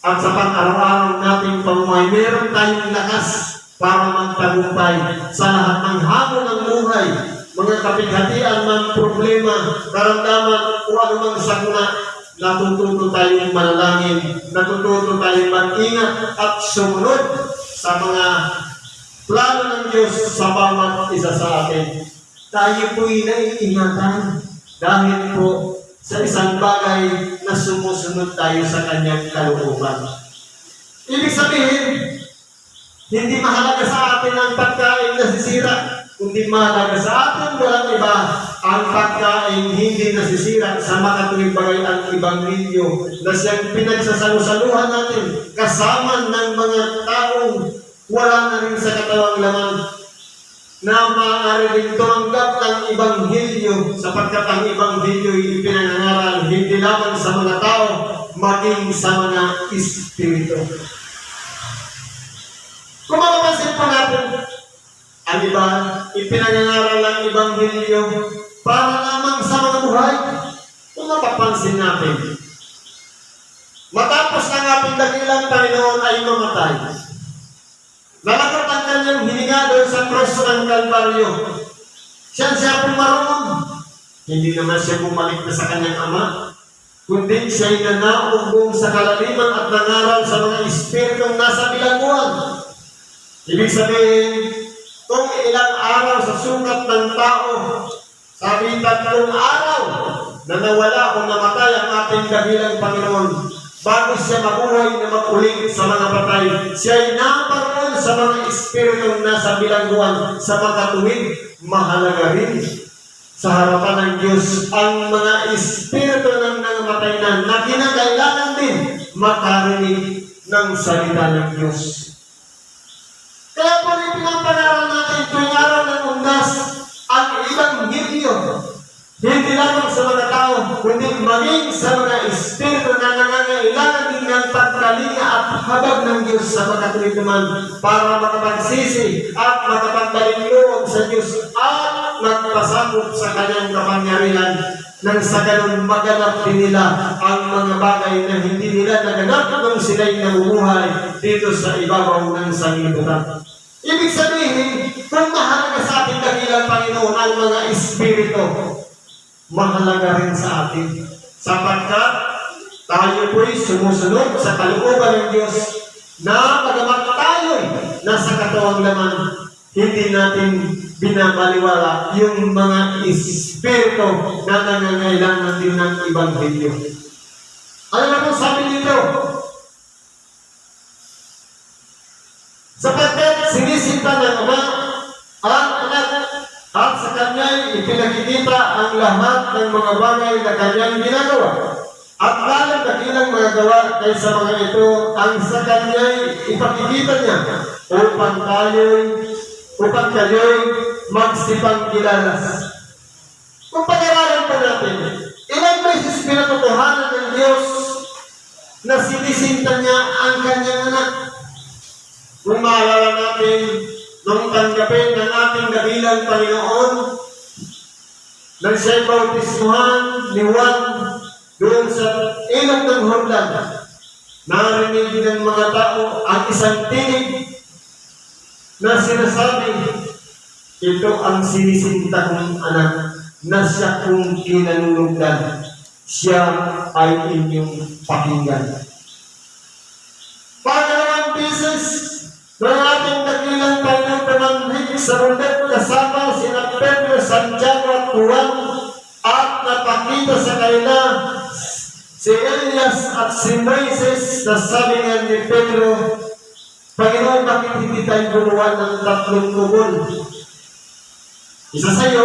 At sa pang-araw-araw nating pamumuhay, meron tayong lakas para magtagumpay sa lahat ng hamon ng buhay. Mga kapighatian, mga problema, karamdaman, o anumang sakuna, natututo tayong manalangin, natututo tayong mag-ingat at sumunod sa mga plano ng Diyos sa bawat isa sa atin. Tayo po'y naiingatan dahil po sa isang bagay na sumusunod tayo sa kanyang kalooban. Ibig sabihin, hindi mahalaga sa atin ang pagkain na sisira, kundi mahalaga sa atin walang iba ang pagkain hindi nasisira sa makatuwing bagay ang Ebanghelyo na siyang pinagsasalusaluhan natin kasama ng mga taong wala na rin sa katawang laman na maaari rin tumanggap ng Ebanghelyo sapagkat ang Ebanghelyo ay ipinangangaral hindi lamang sa mga tao maging sa mga espiritu. Kung mapapansin po natin, ang iba, ipinangangaral ang Ebanghelyo para lamang sa mga buhay. Kung mapapansin natin, matapos ang ating dakilang Panginoon ay mamatay, nalakot ang kanyang hininga doon sa cross ng Kalbaryo. Siya pumaroon. Hindi naman siya bumalik na sa kanyang ama, kundi siya'y nanaumbong sa kalaliman at nangaral sa mga espiritong nasa bilangguan. Ibig sabihin, kung ilang araw sa sukat ng tao, sabi 3 araw na nawala o namatay ang ating dakilang Panginoon, bago siya mabuhay na maguling sa mga patay, siya'y naparoon sa mga espiritong nasa bilangguan sa makatuwid. Mahalaga rin sa harapan ng Diyos ang mga espiritu ng nangamatay na kinakailangan din makarinig ng salita ng Diyos. Kaya po rin pinapangaral natin tuwing araw ng undas ang Ebanghelyo. Hindi lamang sa mga tao, kundi maging sa mga espiritu na nangangailangan din ng pagkalinga at habag ng Diyos sa makatuwid naman para makapagsisi at makapagbalik loob sa Diyos at magpasakop sa kanyang kapangyarihan nang sa ganun maganap din nila ang mga bagay na hindi nila naganap nung sila'y nabubuhay dito sa ibabaw ng sanglibutan. Ibig sabihin, kung mahalaga sa ating dakilang Panginoon ang mga espiritu mahalaga rin sa atin. Sapagkat tayo po'y sumusunod sa kalooban ng Diyos na bagamat tayo'y nasa katawang laman, hindi natin binabaliwala yung mga espiritu na nangangailangan din ng Ebanghelyo. Alam mo kung sabi dito, sapagkat sinisinta ng Ama ang Anak at sa Kanya'y ipinakikita ang lahat ng mga bagay na Kanyang ginagawa. At lalong dakilang mga gawa kaysa mga ito ang sa Kanya'y ipakikita niya upang kayo'y magsipangkilalas. Kung pag-aralan pa natin, ilang beses pinatutuhanan ng Diyos na sinisinta niya ang Kanyang Anak. Kung maalala natin, nung tanggapin ng ating dakilang Panginoon, nang siya'y bautismuhan ni Juan doon sa ilog ng Jordan, narinig ng mga tao ang isang tinig na sinasabi, ito ang sinisinta kong anak na siya kong kinalulugdan. Siya ay inyong pakinggan. Pangalawang beses ng ating dakilang Panginoon pumanhik sa bundok kasama sina Pedro, Santiago at Juan, at napakita sa kanila si Elias at si Moises na sabi nga ni Pedro, Panginoon, bakit hindi tayo gumawa ng 3 kubol? Isa sa iyo,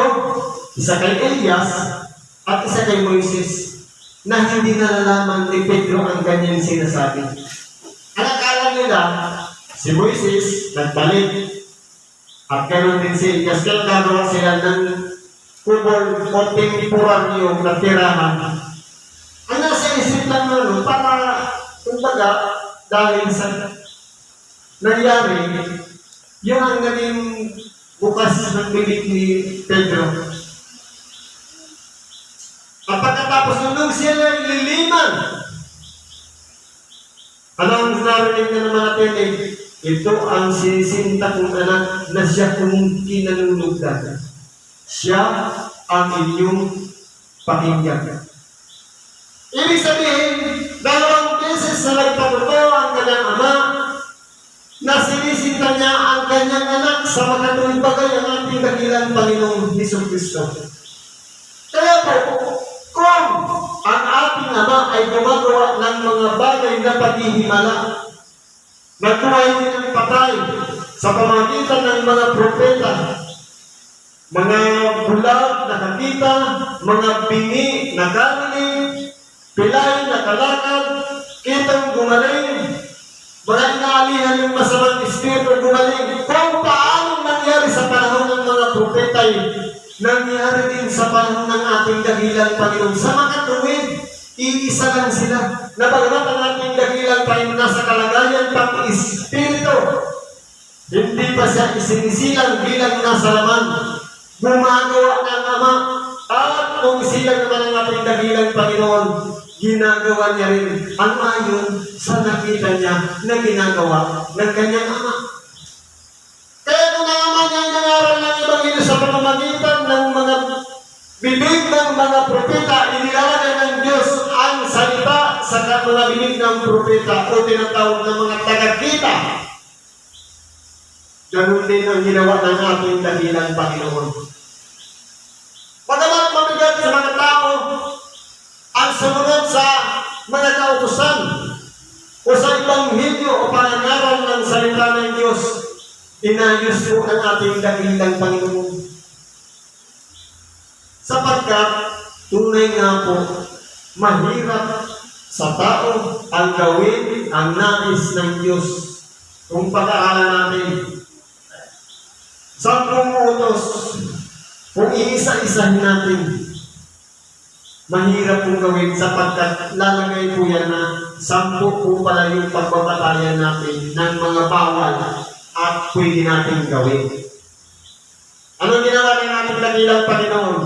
isa kay Elias, at isa kay Moises, na hindi nalalaman ni Pedro ang kanyang sinasabi. Ang akala nila, si Moises nagbalik, at ganoon din si Elias, kaya gagawa sila ng kubol o tempuran yung natirahan. Ang nasa isip lang naman, para, kumbaga, dahil sa nangyari, yun ang naging bukas ng bibig ni Pedro. At pagkatapos nung sila liliman, anong narinig na naman natin, ito ang sinisinta kong anak na siya kong kinalulugdan. Siya ang inyong pakinggan. Ibig sabihin, 2 beses na nagpatuto ang kanyang Ama na sinisinta niya ang kanyang anak sa makatuwing bagay ang ating dakilang Panginoong Jesucristo. Kaya po, kung ang ating Ama ay gumagawa ng mga bagay na paghihimala, nagbuhay din ang patay sa pamagitan ng mga propeta, mga bulag na nakita, mga bingi na karinig, pilay na kalakad, kitang gumaling, mga inaalihan yung masamang espiritu gumaling. Kung paano nangyari sa panahon ng mga propeta, nangyari din sa panahon ng ating dakilang Panginoon. Sa makatuwid, iisa lang sila. Na bagamat ang ating dakilang Panginoon nasa kalagayan pang espiritu, hindi pa siya isinisilang bilang nasa laman. Gumagawa ng Ama, at kung silang naman ang ating dakilang Panginoon, ginagawa niya rin ang ayon sa nakita niya na ginagawa ng kanyang Ama. Kaya kung naman niya nangaral ng Ebanghelyo sa pamamagitan ng mga bibig ng mga propeta, inilalagay ng Diyos ang salita sa mga bibig ng propeta o tinatawag ng mga tagakita. Ganun din ang ginawa ng ating dakilang Panginoon. Pagamat mabigat sa mga tao ang sumunod sa mga kautusan o sa Ebanghelyo o pangangaral ng salita ng Diyos, inayos po ang ating dakilang Panginoon. Sapagkat tunay nga po, mahirap sa tao ang gawin ang nais ng Diyos. Kung pag-aaral natin, 10 utos, kung iisa-isahin natin, mahirap pong gawin sapagkat lalagay po yan na 10 po pala yung pagbabatayan natin ng mga bawal at pwede natin gawin. Anong ginawa rin natin dakilang Panginoon?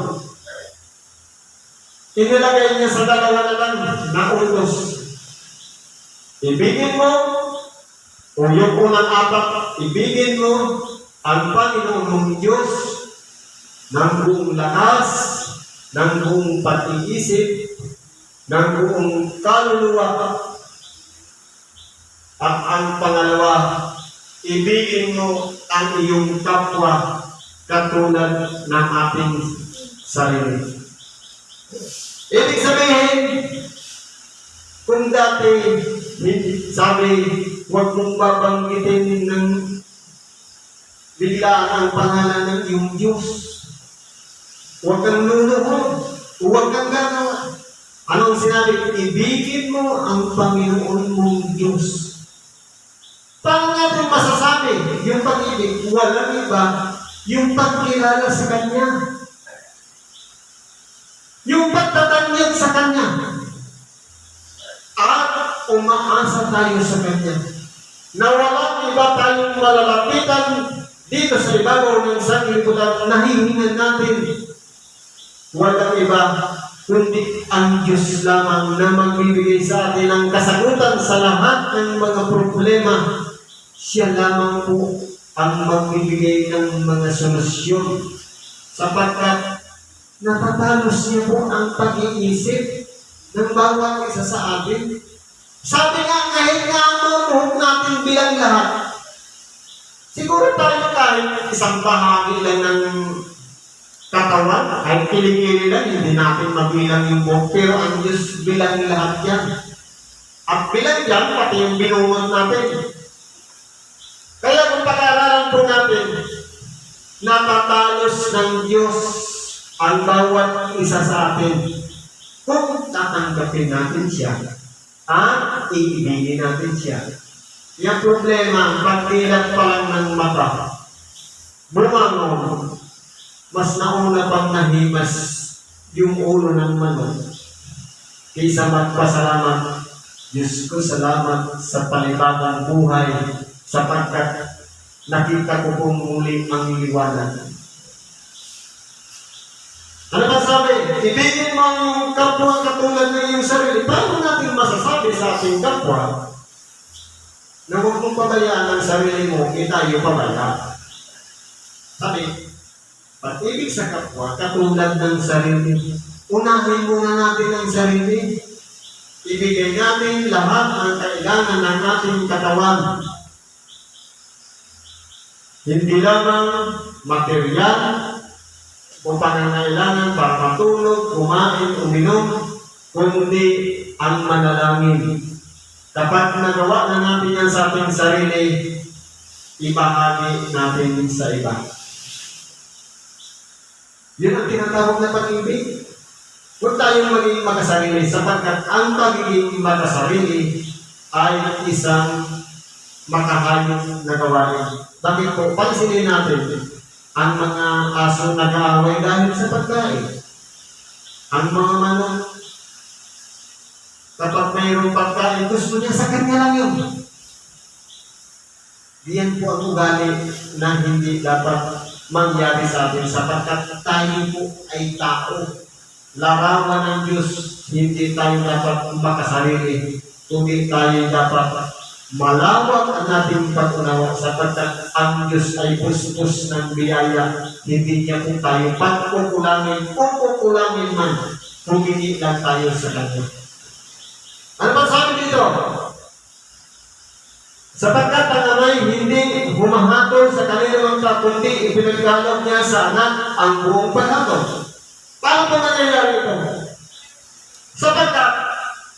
Inilagay niya sa 2 na lang na utos. Ibigin mo, o yung unang 4, ibigin mo ang Panginoon mong Diyos ng buong lakas, ng buong pag-iisip, ng buong kaluluwa. At ang pangalawa, ibigin mo ang iyong kapwa katulad ng ating sarili. Ibig sabihin, kung dati sabi, huwag mong babanggitin ng biglaan ang pangalan ng iyong Diyos. Huwag kang luluhod. Huwag kang gagawa. Anong sinabi? Ibigin mo ang Panginoon mong Diyos. Paano natin masasabi yung pag-ibig? Walang iba, yung pagkilala sa Kanya. Yung pagtatanyag sa Kanya. At umaasa tayo sa Kanya. Na walang iba tayong malalapitan dito sa ibabaw ng sanglibutan, nahihingan natin. Walang iba, kundi ang Diyos lamang na magbibigay sa atin ang kasagutan sa lahat ng mga problema. Siya lamang po ang magbibigay ng mga solusyon sapagkat natatalos niya po ang pag-iisip ng bawat isa sa atin. Sabi nga, kahit nga mamuhog natin bilang lahat, siguro tayo kahit isang bahagi lang ng katawan, kahit kilikili lang, hindi natin mabilang yung buhok, pero ang Diyos bilang lahat yan. At bilang yan, pati yung binungon natin. Kaya kung pag-aaralan po natin, natatalos ng Diyos ang bawat isa sa atin kung tatanggapin natin siya at iibigin natin siya. Yung problema, pagdilat pa lang ng mata, bumangon, mas nauna pang nahimas yung ulo ng manok kaysa magpasalamat. Diyos ko, salamat sa panibagong buhay sapagkat nakita ko pong muli ang liwanag. Ano ba sabi? Ibigin mo yung kapwa katulad ng iyong sarili. Paano natin masasabi sa ating kapwa na huwag mong pabayaan ang sarili mo, tayo pabaya? Sabi, pag-ibig sa kapwa katulad ng sarili. Unahin muna natin ang sarili. Ibigay natin lahat ang kailangan ng ating katawan. Hindi lamang material o pangangailangan para matulog, kumain, uminom, kundi ang manalangin. Dapat nagawa na natin yan sa ating sarili, ibahagi natin sa iba. Yun ang tinatawag na pag-ibig. Huwag tayong maging makasarili sapagkat ang pagiging makasarili ay isang makahayop na gawain. Bakit po? Pansinin natin ang mga aso nag-aaway dahil sa pagkain. Ang mga manok, kapag mayroong pagkain, gusto niya sa kanya lang yun. Diyan po ang ugali na hindi dapat mangyari sa atin sapagkat tayo po ay tao. Larawan ng Diyos, hindi tayo dapat makasarili, kundi tayo dapat malawak ang ating pag-unawa sapagkat ang Diyos ay pustos ng biyaya. Hindi niya po tayo pagkukulangin o kukulangin man, humili lang tayo sa Kanya. Ano ba sabi dito? Sapagkat ang amay hindi humahatol sa kanilang mga kundi ipinagkaloob niya sa anak ang buong panahon. Paano ba nangyayari ito? Sapagkat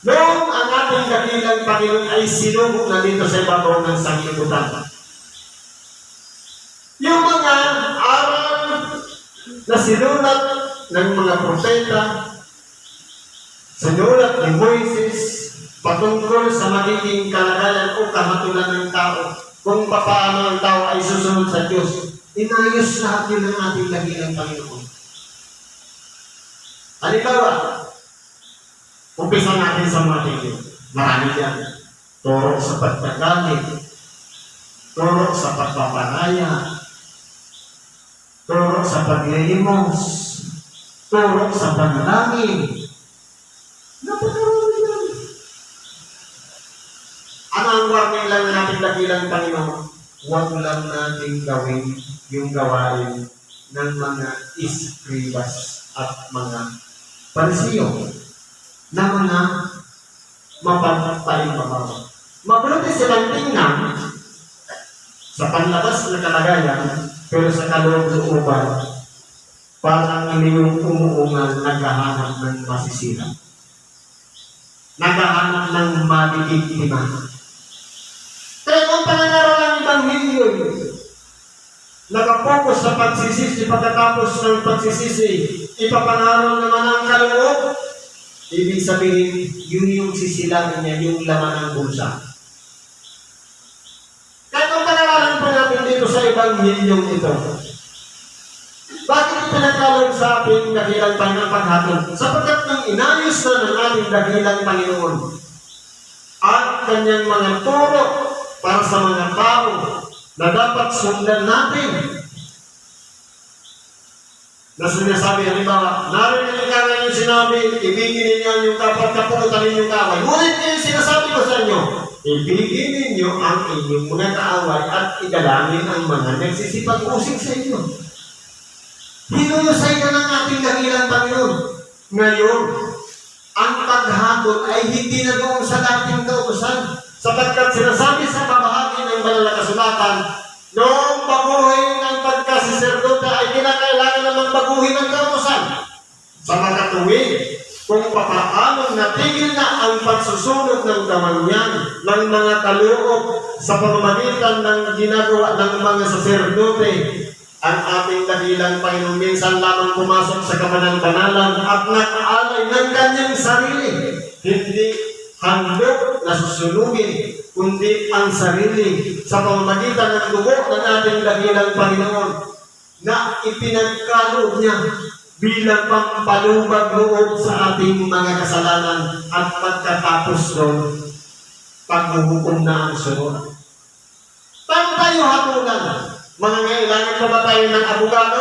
noong ang ating dakilang Panginoon ay sinubok na dito sa ibabaw ng sanglibutan. Yung mga aral na sinulat ng mga propeta, sinulat ni Moises, patungkol sa magiging kalagayan o kahatulan ng tao, kung paano ang tao ay susunod sa Diyos, inayos lahat yun ng ating dakilang Panginoon. Halimbawa, umpisa natin sa mga tingin. Marami yan. Turo sa pagkagalit, turo sa pagpapanaya, turo sa paglilimos, turo sa panalangin. Napakarami yan. Ano ang warning lang natin dakilang Panginoon? Huwag lang natin gawin yung gawain ng mga iskribas at mga Parisiyo na mga mapagpalimbabaw. Mabuti silang tingnan sa panlabas na kalagayan, pero sa kaloob-looban, parang iyong umuungal naghahanap ng masisira. Naghahanap ng mabibiktima. Kaya kung panangaral ang Ebanghelyo, nakapokus sa pagsisisi, pagkatapos ng pagsisisi, ipapangaral naman ang kaloob, ibig sabihin, yun yung sisilangin niya, yung laman ng bulsa. Kaya kung panangaral pa natin dito sa Ebanghelyo ito, bakit pinagkalog sa ating dakilang Panginoon paghatol? Sapagkat nang inayos na ng ating dakilang Panginoon at kanyang mga turo para sa mga tao na dapat sundan natin. Na sinasabi, halimbawa, narinig ka ngayon sinabi, ibigin ninyo ang yung kapat kaputan ninyong kaaway. Ngunit yung sinasabi ko sa inyo, ibigin ninyo ang inyong mga kaaway at igalangin ang mga nagsisipag-usig sa inyo. Hinusay ka ng ating dakilang Panginoon. Ngayon, ang paghatol ay hindi na doon sa dating kautusan. Sapagkat sinasabi sa kabahagi ng banal na kasulatan, noong baguhin ng pagkasiserdote ay kinakailangan namang baguhin ng kautusan. Sa makatuwid, kung papaano natigil na ang pagsusunod ng kamanyan ng mga kaloob sa pamamagitan ng ginagawa ng mga saserdote, ang ating dakilang Panginoon minsan lamang pumasok sa kabanal-banalan at nakaalay ng kanyang sarili. Hindi handog na susunugin, kundi ang sarili sa pamamagitan ng dugo ng ating dakilang Panginoon na ipinagkaloob niya bilang pampalubag loob sa ating mga kasalanan at pagkatapos doon, paghuhukom na ang sunod. Paano tayo hatulan? Mga ngailangan pa ba tayo ng abogado?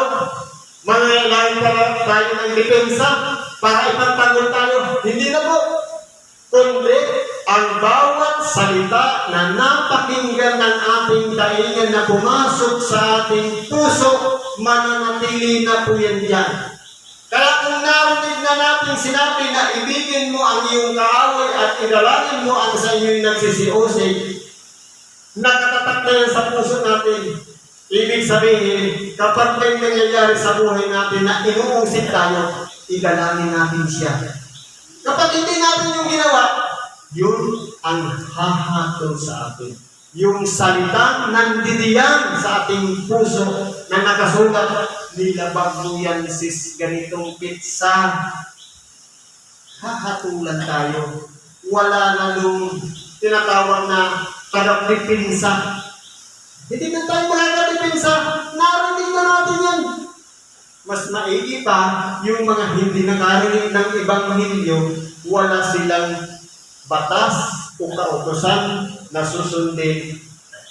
Mga ngailangan pa ba tayo ng depensa para ipagtanggol tayo? Hindi na po. Kundi ang bawat salita na napakinggan ng ating daingan na pumasok sa ating puso, mananatili na po yan dyan. Kaya kung narinig na natin sinabi na ibigin mo ang iyong kaaway at igalangin mo ang sa inyong nagsisiusig, nakatatak na yan sa puso natin. Ibig sabihin, kapag may nangyayari sa buhay natin na inuusig tayo, igalangin natin siya. Kapag hindi natin yung ginawa, yun ang hahatol sa atin. Yung salitang nandidiyan sa ating puso na nakasulat, nilabag mo yan sis ganitong pizza. Hahatulan tayo. Wala na nung tinatawag na tagapipinsa. Hindi na tayo makakadipinsa. Narinig na natin yan. Mas maigi pa, yung mga hindi nakarinig ng Ebanghelyo, wala silang batas o kautusan na susundin.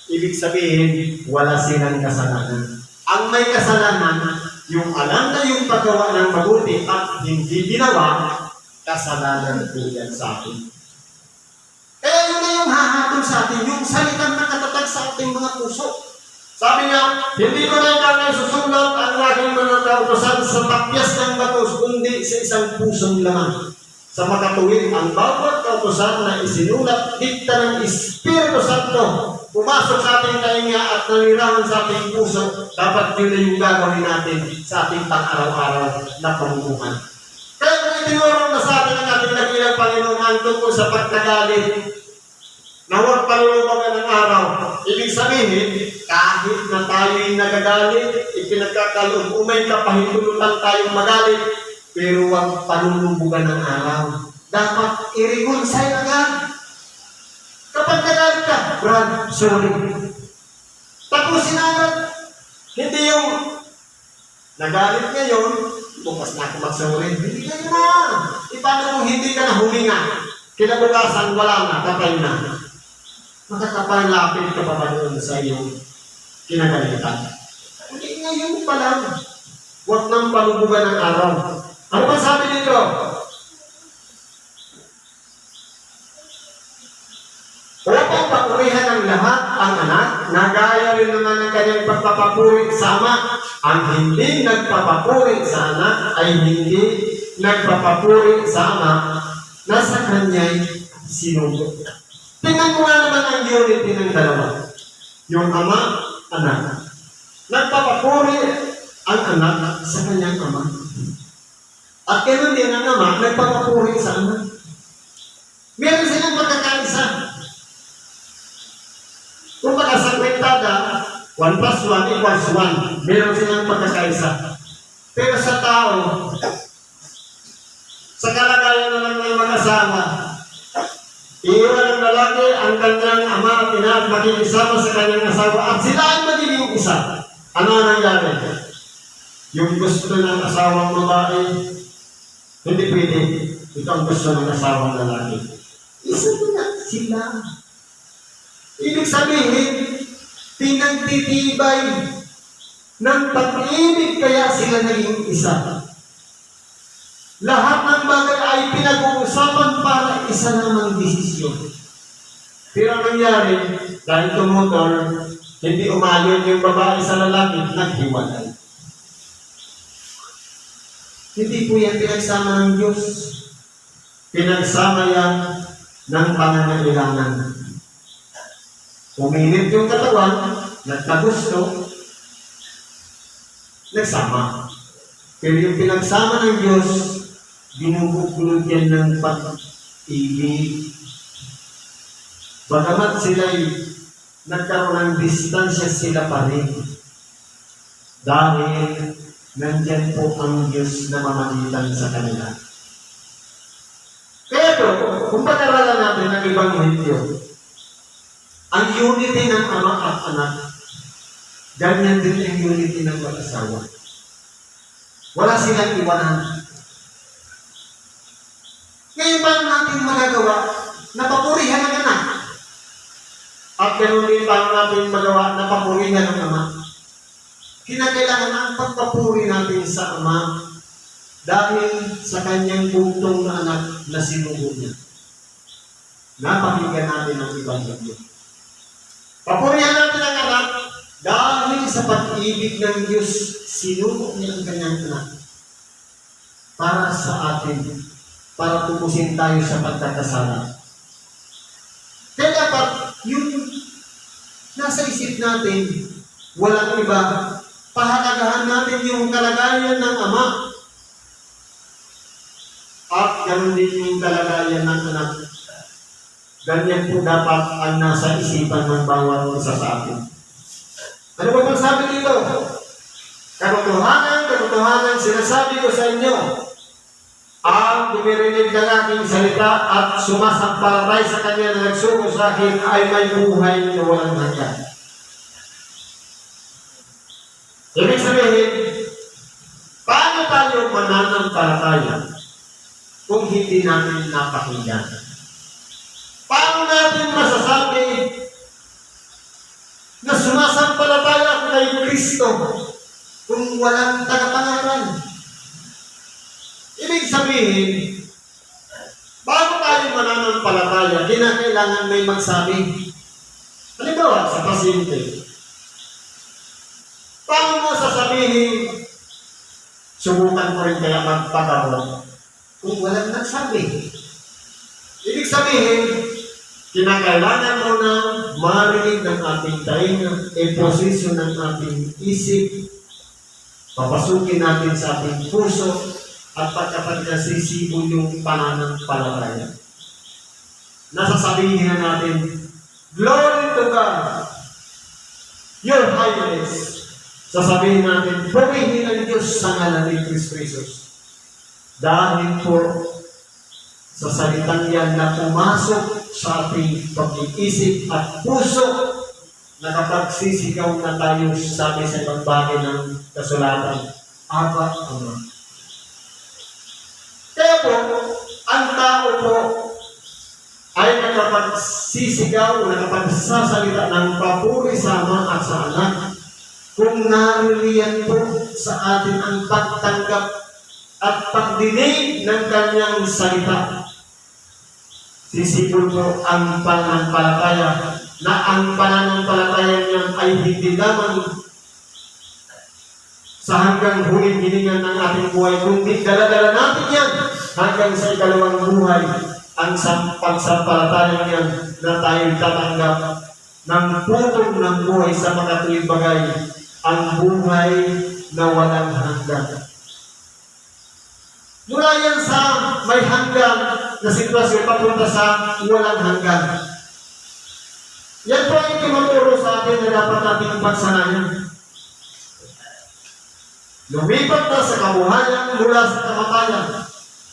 Ibig sabihin, wala silang kasalanan. Ang may kasalanan, yung alam na yung paggawa ng mabuti at hindi ginawa, kasalanan po yan sa atin. Kaya yun na yung hahatol sa atin, yung salitang nakatatag sa ating mga puso. Sabi niya, hindi ko na kami susulat ang aking mga kautusan sa tapyas ng batos, kundi sa isang pusong laman. Sa makatuwid, ang bawat kautusan na isinulat, dikta ng Espiritu Santo, pumasok sa ating tainga at nanirahan sa ating puso, dapat yun na yung gagawin natin sa ating pang-araw-araw na pamumuhan. Kaya kung itinuro na sa atin ang ating dakilang Panginoon tungkol sa pagkagalit, na huwag palulubagan ng araw. Ibig sabihin, kahit na tayo'y nagagalit, ipinagkakaloob, umay kapahintulutan tayong magalit, pero huwag palulubagan ng araw. Dapat i-reconcile agad. Kapag nagalit ka, Brad, sorry. Tapusin agad. Hindi yung nagalit ngayon, bukas na ako mag-sorry. Hindi kayo na. Paano kung hindi ka na huminga? Kinabukasan, wala na, kapay na. Makakapalapit ka pa ba doon sa iyong kinagalitan? Hindi ngayon pa lang. Huwag nang palubugan ng araw. Ano ba sabi dito? Huwag Tayo papurihan ng lahat ang anak, na gaya rin naman ng kanyang pagpapapuri sa ama. Ang hindi nagpapapuri sa anak ay hindi nagpapapuri sa ama na sa kanya'y sinugo. Tingnan mo nga naman ang unity ng dalawa. Yung ama, anak. Nagpapapuri ang anak sa kanyang ama. At ganoon din ang ama, nagpapapuri sa anak. Meron silang pagkakaisa. Kung sa kwentada, 1 plus 1 equals 1. Meron silang pagkakaisa. Pero sa tao, sa kalagayan naman ng mag-asawa, iiwan ng lalaki ang kanyang ama at ina at makikisama sa kanyang asawa at sila ay magiging isa. Ano ang nangyari? Yung gusto ng asawang babae, hindi pwede. Ito ang gusto ng asawang lalaki. Isa na sila. Ibig sabihin, pinagtitibay ng pag-ibig kaya sila naging isa. Lahat ng bagay ay pinag-uusapan para isa namang desisyon. Pero ang nangyari, dahil tumutol, hindi umayon yung babae sa lalaki, naghiwalay. Hindi po yan pinagsama ng Diyos. Pinagsama yan ng pangangailangan. Uminit yung katawan, nagkagusto, nagsama. Pero yung pinagsama ng Diyos, binubugulod yan ng pag-ibig. Bagamat sila'y nagkaroon ng distansya, sila pa rin. Dahil nandyan po ang Diyos na mamagitan sa kanila. Kaya ito, kung pag-aralan natin ang Ebanghelyo, ang unity ng ama at anak, ganyan din ang unity ng mag-asawa. Wala silang iwanan. Ngayon ba natin magagawa na papurihan ng anak? At ganoon din paano natin magawa na papurihan ng ama? Kinakailangan ang pagpapuri natin sa ama dahil sa kanyang bugtong na anak na sinugo niya. Napakinggan natin ang Ebanghelyo. Papurihan natin ang anak dahil sa pag-ibig ng Diyos, sinugo niya ang kanyang anak para sa atin, para tubusin tayo sa pagkakasala. Kaya dapat yung nasa isip natin, walang iba, pahalagahan natin yung kalagayan ng ama at ganoon din yung kalagayan ng anak. Ganyan po dapat ang nasa isipan ng bawat isa sa atin. Ano ba pang sabi dito? Katotohanan, sinasabi ko sa inyo, ang dumirinig ng aking salita at sumasampalatay sa kanya na nagsuko sa akin ay may buhay na walang hanggan. Ibig sabihin, paano tayo mananampalataya kung hindi natin napakinggan? Paano natin masasabi na sumasampalataya ako kay Kristo kung walang tagapangaral? Ibig sabihin, bago tayo mananampalataya, kinakailangan may magsabi. Halimbawa, sa pasyente, paano mo sasabihin, subukan mo rin kaya magpatawag kung walang nagsabi? Ibig sabihin, kinakailangan mo na marinig ng ating tainga, posisyon ng ating isip, papasukin natin sa ating puso, at pagkapag nasisibo yung pananampalataya. Nasasabihin na natin, Glory to God, Your Highness. Sasabihin natin, purihin ang Diyos sa ngalan ni Kristo Jesus. Dahil po, sa salitang yan na pumasok sa ating pag-iisip at puso, nakapagsisigaw na tayo, sabi sa ibang bagay ng kasulatan, Aba, Ama. Kaya po, ang tao po ay nakapagsisigaw, nakapagsasalita ng papuri sa ama at sa anak kung naririyan po sa atin ang pagtanggap at pagdinig ng kanyang salita. sisibol po ang pananampalataya, na ang pananampalataya niya ay hindi lamang sa hanggang huling hiningan ng ating buhay, kundi dala-dala natin yan hanggang sa ikalawang buhay, ang pagsampalataya niyan na tayo tatanggap ng putong ng buhay sa mga tuwing bagay, ang buhay na walang hanggan. Mula yan sa may hanggan na sitwasyon papunta sa walang hanggan. Yan po ang itinuturo sa atin na dapat nating pagsanayan. Lumipat na sa kabuhayan mula sa kamatayan.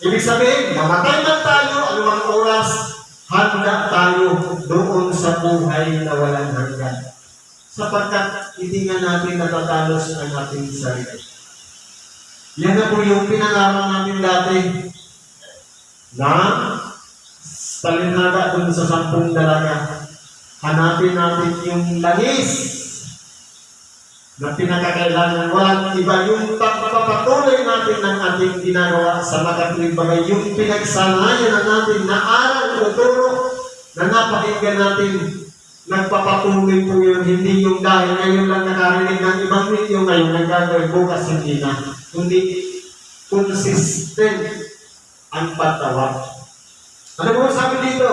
Ibig sabihin, mamatay man tayo, anumang oras, handa tayo doon sa buhay na walang hanggan. Sapagkat hindi nga natin natatalos ang ating sarili. Yan na po yung pinangarap natin dati na talinhaga dun sa 10 dalaga. Hanapin natin yung langis na pinakakailangan. Walang iba yung pagpapatuloy natin ng ating ginagawa sa makatuwing bagay. Yung pinagsanayan na natin na aral o turo na napakinggan natin, nagpapatuloy po yun. Hindi yung dahil ngayon lang nakarinig ng ibang video, ngayon nagagawin, bukas hindi na. Kundi consistent ang pagtawag. Ano po sabi dito?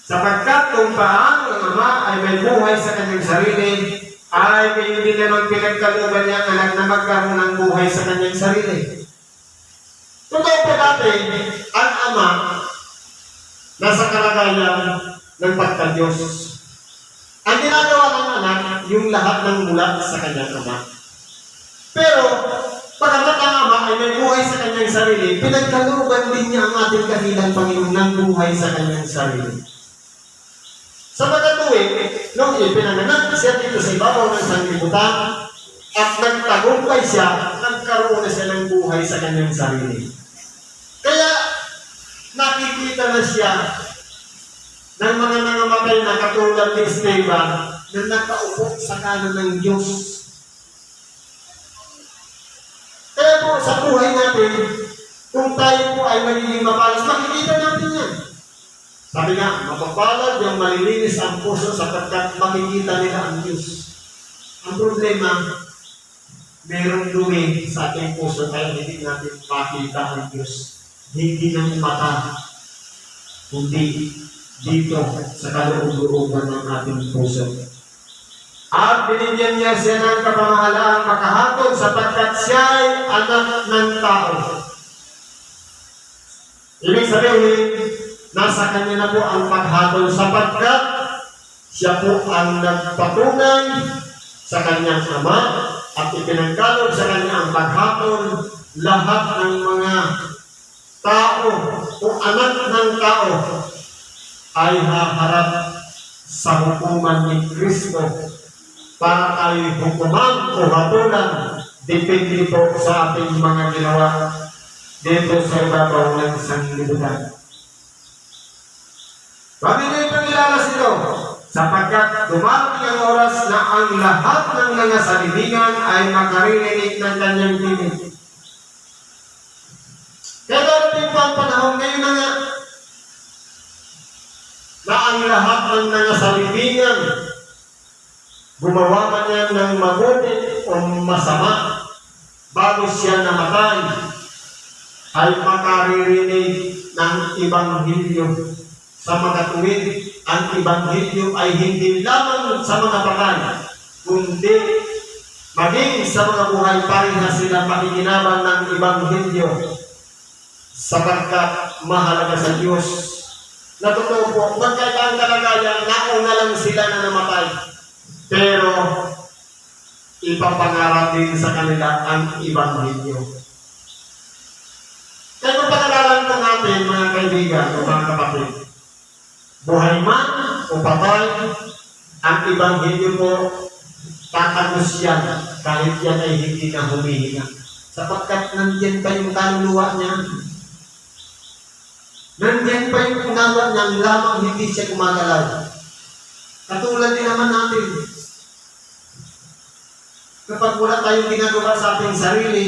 Sapagkat kung paano ang Ama ay may buhay sa kanyang sarili, ay gayon din naman pinagkalooban niya ang anak na magkaroon ng buhay sa kanyang sarili. Totoo po dati, ang Ama nasa kalagayan ng pagka-Diyos. Ang ginagawa ng anak, yung lahat ng mula sa kanyang Ama. Pero, pagkamat ang Ama ay may buhay sa kanyang sarili, pinagkalooban din niya ang ating kahilang Panginoon ng buhay sa kanyang sarili. Sa pagkatuwing, nung ipinanganak siya dito sa ibabaw ng sanglibutan at nagtagumpay siya, nagkaroon na siya ng buhay sa kanyang sarili. Kaya, nakikita na siya ng mga nangamatay na katulad ni Esteban na nakaupo sa kanan ng Diyos. Kaya po sa buhay natin, kung tayo po ay magiging mapalas, makikita natin yan. Sabi nga, mapapalad yung malilinis ang puso sapagkat makikita nila ang Diyos. Ang problema, mayroong dumi sa ating puso kaya hindi natin makita ang Diyos. Hindi ng mata, kundi dito sa kaloob-looban ng ating puso. At binigyan niya siya ng kapamahalaang makahatol sapagkat siya ay anak ng tao. Ibig sabihin, nasa kanya na po ang paghatol sapagkat siya po ang nagpatunay sa kanyang Ama at ipinagkaloob sa kanya ang paghatol lahat ng mga tao o anak ng tao ay haharap sa hukuman ni Kristo para tayo hukuman o hatulan depende po sa ating mga ginawa dito sa ibabaw ng sanglibutan. Bakit nyo ipanilalas ito? Sapagkat dumarating ang oras na ang lahat ng mga salibingan ay makaririnig ng kanyang tinig. Kaya darating po ang panahon ngayon na nga na ang lahat ng mga salibingan, gumawa man yan ng mabuti o masama, bago siya namatay, ay makaririnig ng Ibanghilyo. Sa mga tuwid, ang Ibanghilyo ay hindi lamang sa mga patay, kundi maging sa mga buhay parehas sila makikinabang ng Ibanghilyo sapagkat mahalaga sa Diyos. Na totoo po, magkaiba ang kalagayan, nauna lang sila na namatay. Pero, ipapangarap din sa kanila ang Ibanghilyo. Kaya kung pag-aralan po natin, mga kaibigan o mga kapatid, buhay man o patay, ang Ibanghilyo po, tatagos yan, kahit yan ay hindi na humihinga. Sapagkat nandiyan pa yung kaluluwa niya. Nandiyan pa yung unawa niya, lamang hindi siya gumagalaw. Katulad din naman natin. Kapag wala tayong ginagawa sa ating sarili,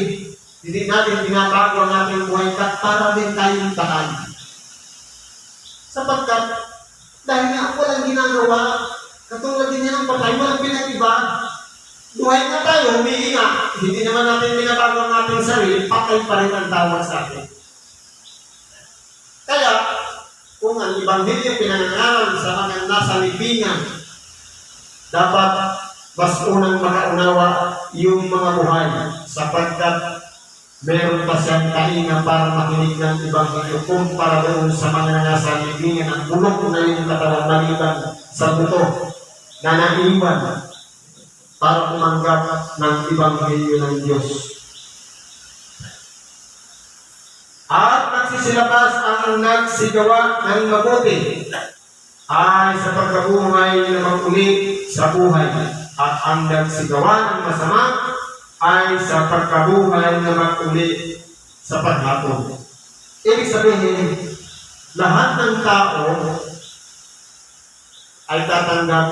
Hindi natin binabago ang ating buhay para din tayong tahan. Sapagkat dahil nga walang ginagawa, katulad din yan ng patay, walang pinag-iba. Buhay nga tayo, humihinga. Hindi naman natin binabago ang ating sarili, patay pa rin ang tawag sa atin. Kaya, kung ang Ebanghelyo pinangaral sa mga nasa libingan, dapat mas unang makaunawa yung mga buhay sapagkat meron pa siyang tainga para makinig ng Ebanghelyo kumpara doon sa mga nasa libingan ang bulok na yung katawan maliban sa buto na naiwan para umanggap ng Ebanghelyo ng Diyos. At nagsisilabas ang nagsigawa ng mabuti ay sa pagkabuhay na maguli sa buhay, at ang nagsigawa ng masama ay sa pagkabuhay na maguli sa paghatol. Ibig sabihin, lahat ng tao ay tatanggap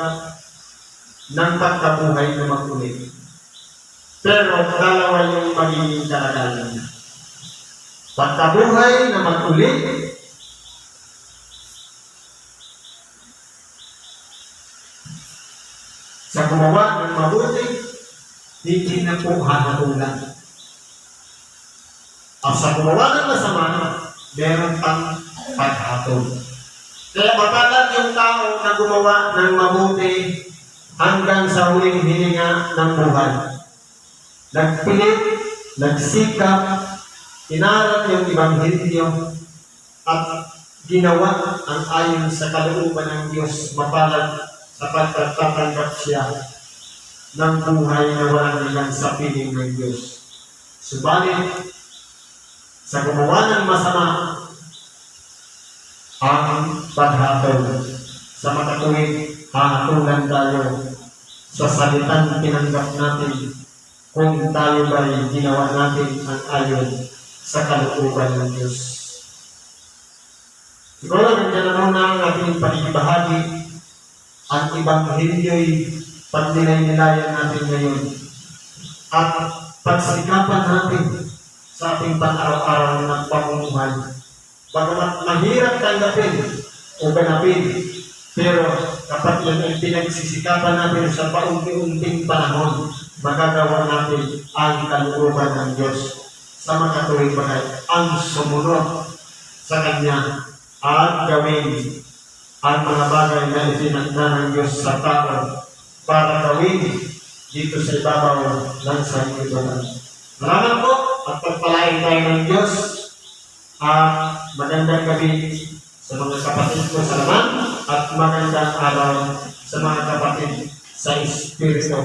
ng pagkabuhay na maguli. Pero dalawa yung magiging kalagayan niya. Pagkabuhay na maguli sa gumawa ng mabuti, hindi na po hahatulan. At sa gumawa ng masama, meron pang paghatol. Kaya matagal yung tao na gumawa ng mabuti hanggang sa huling hininga ng buhay. Nagpilit, nagsikap, inaral yung Ebanghelyo at ginawa ang ayon sa kalooban ng Diyos, mapalad sapagkat tatanggap siya ng buhay na walang ilang sa piling ng Diyos. Subalit, sa gumawa ng masama, ang paghatol. Sa makatuwid, hahatulan tayo sa salitang tinanggap natin kung tayo ba'y ginawa natin ang ayon sa kalooban ng Diyos. Siguro nandiyan na muna ang ating pakikibahagi. Ang Ebanghelyo'y pagninay-nilayan natin ngayon at pagsikapan natin sa ating pang-araw-araw ng pamumuhay. Bagamat mahirap tanggapin o ganapin, pero kapag yan ay pinagsisikapan natin sa paunti-unting panahon, magagawa natin ang kalooban ng Diyos sa makatuwing bagay, ang sumunod sa Kanya at gawin ang mga bagay na itinakda ng Diyos sa tao para gawin dito sa ibabaw ng sanlibutan. Maraming po at pagpalain tayo ng Diyos. Magandang gabi sa mga kapatid ko sa laman at magandang araw sa mga kapatid sa Espiritu.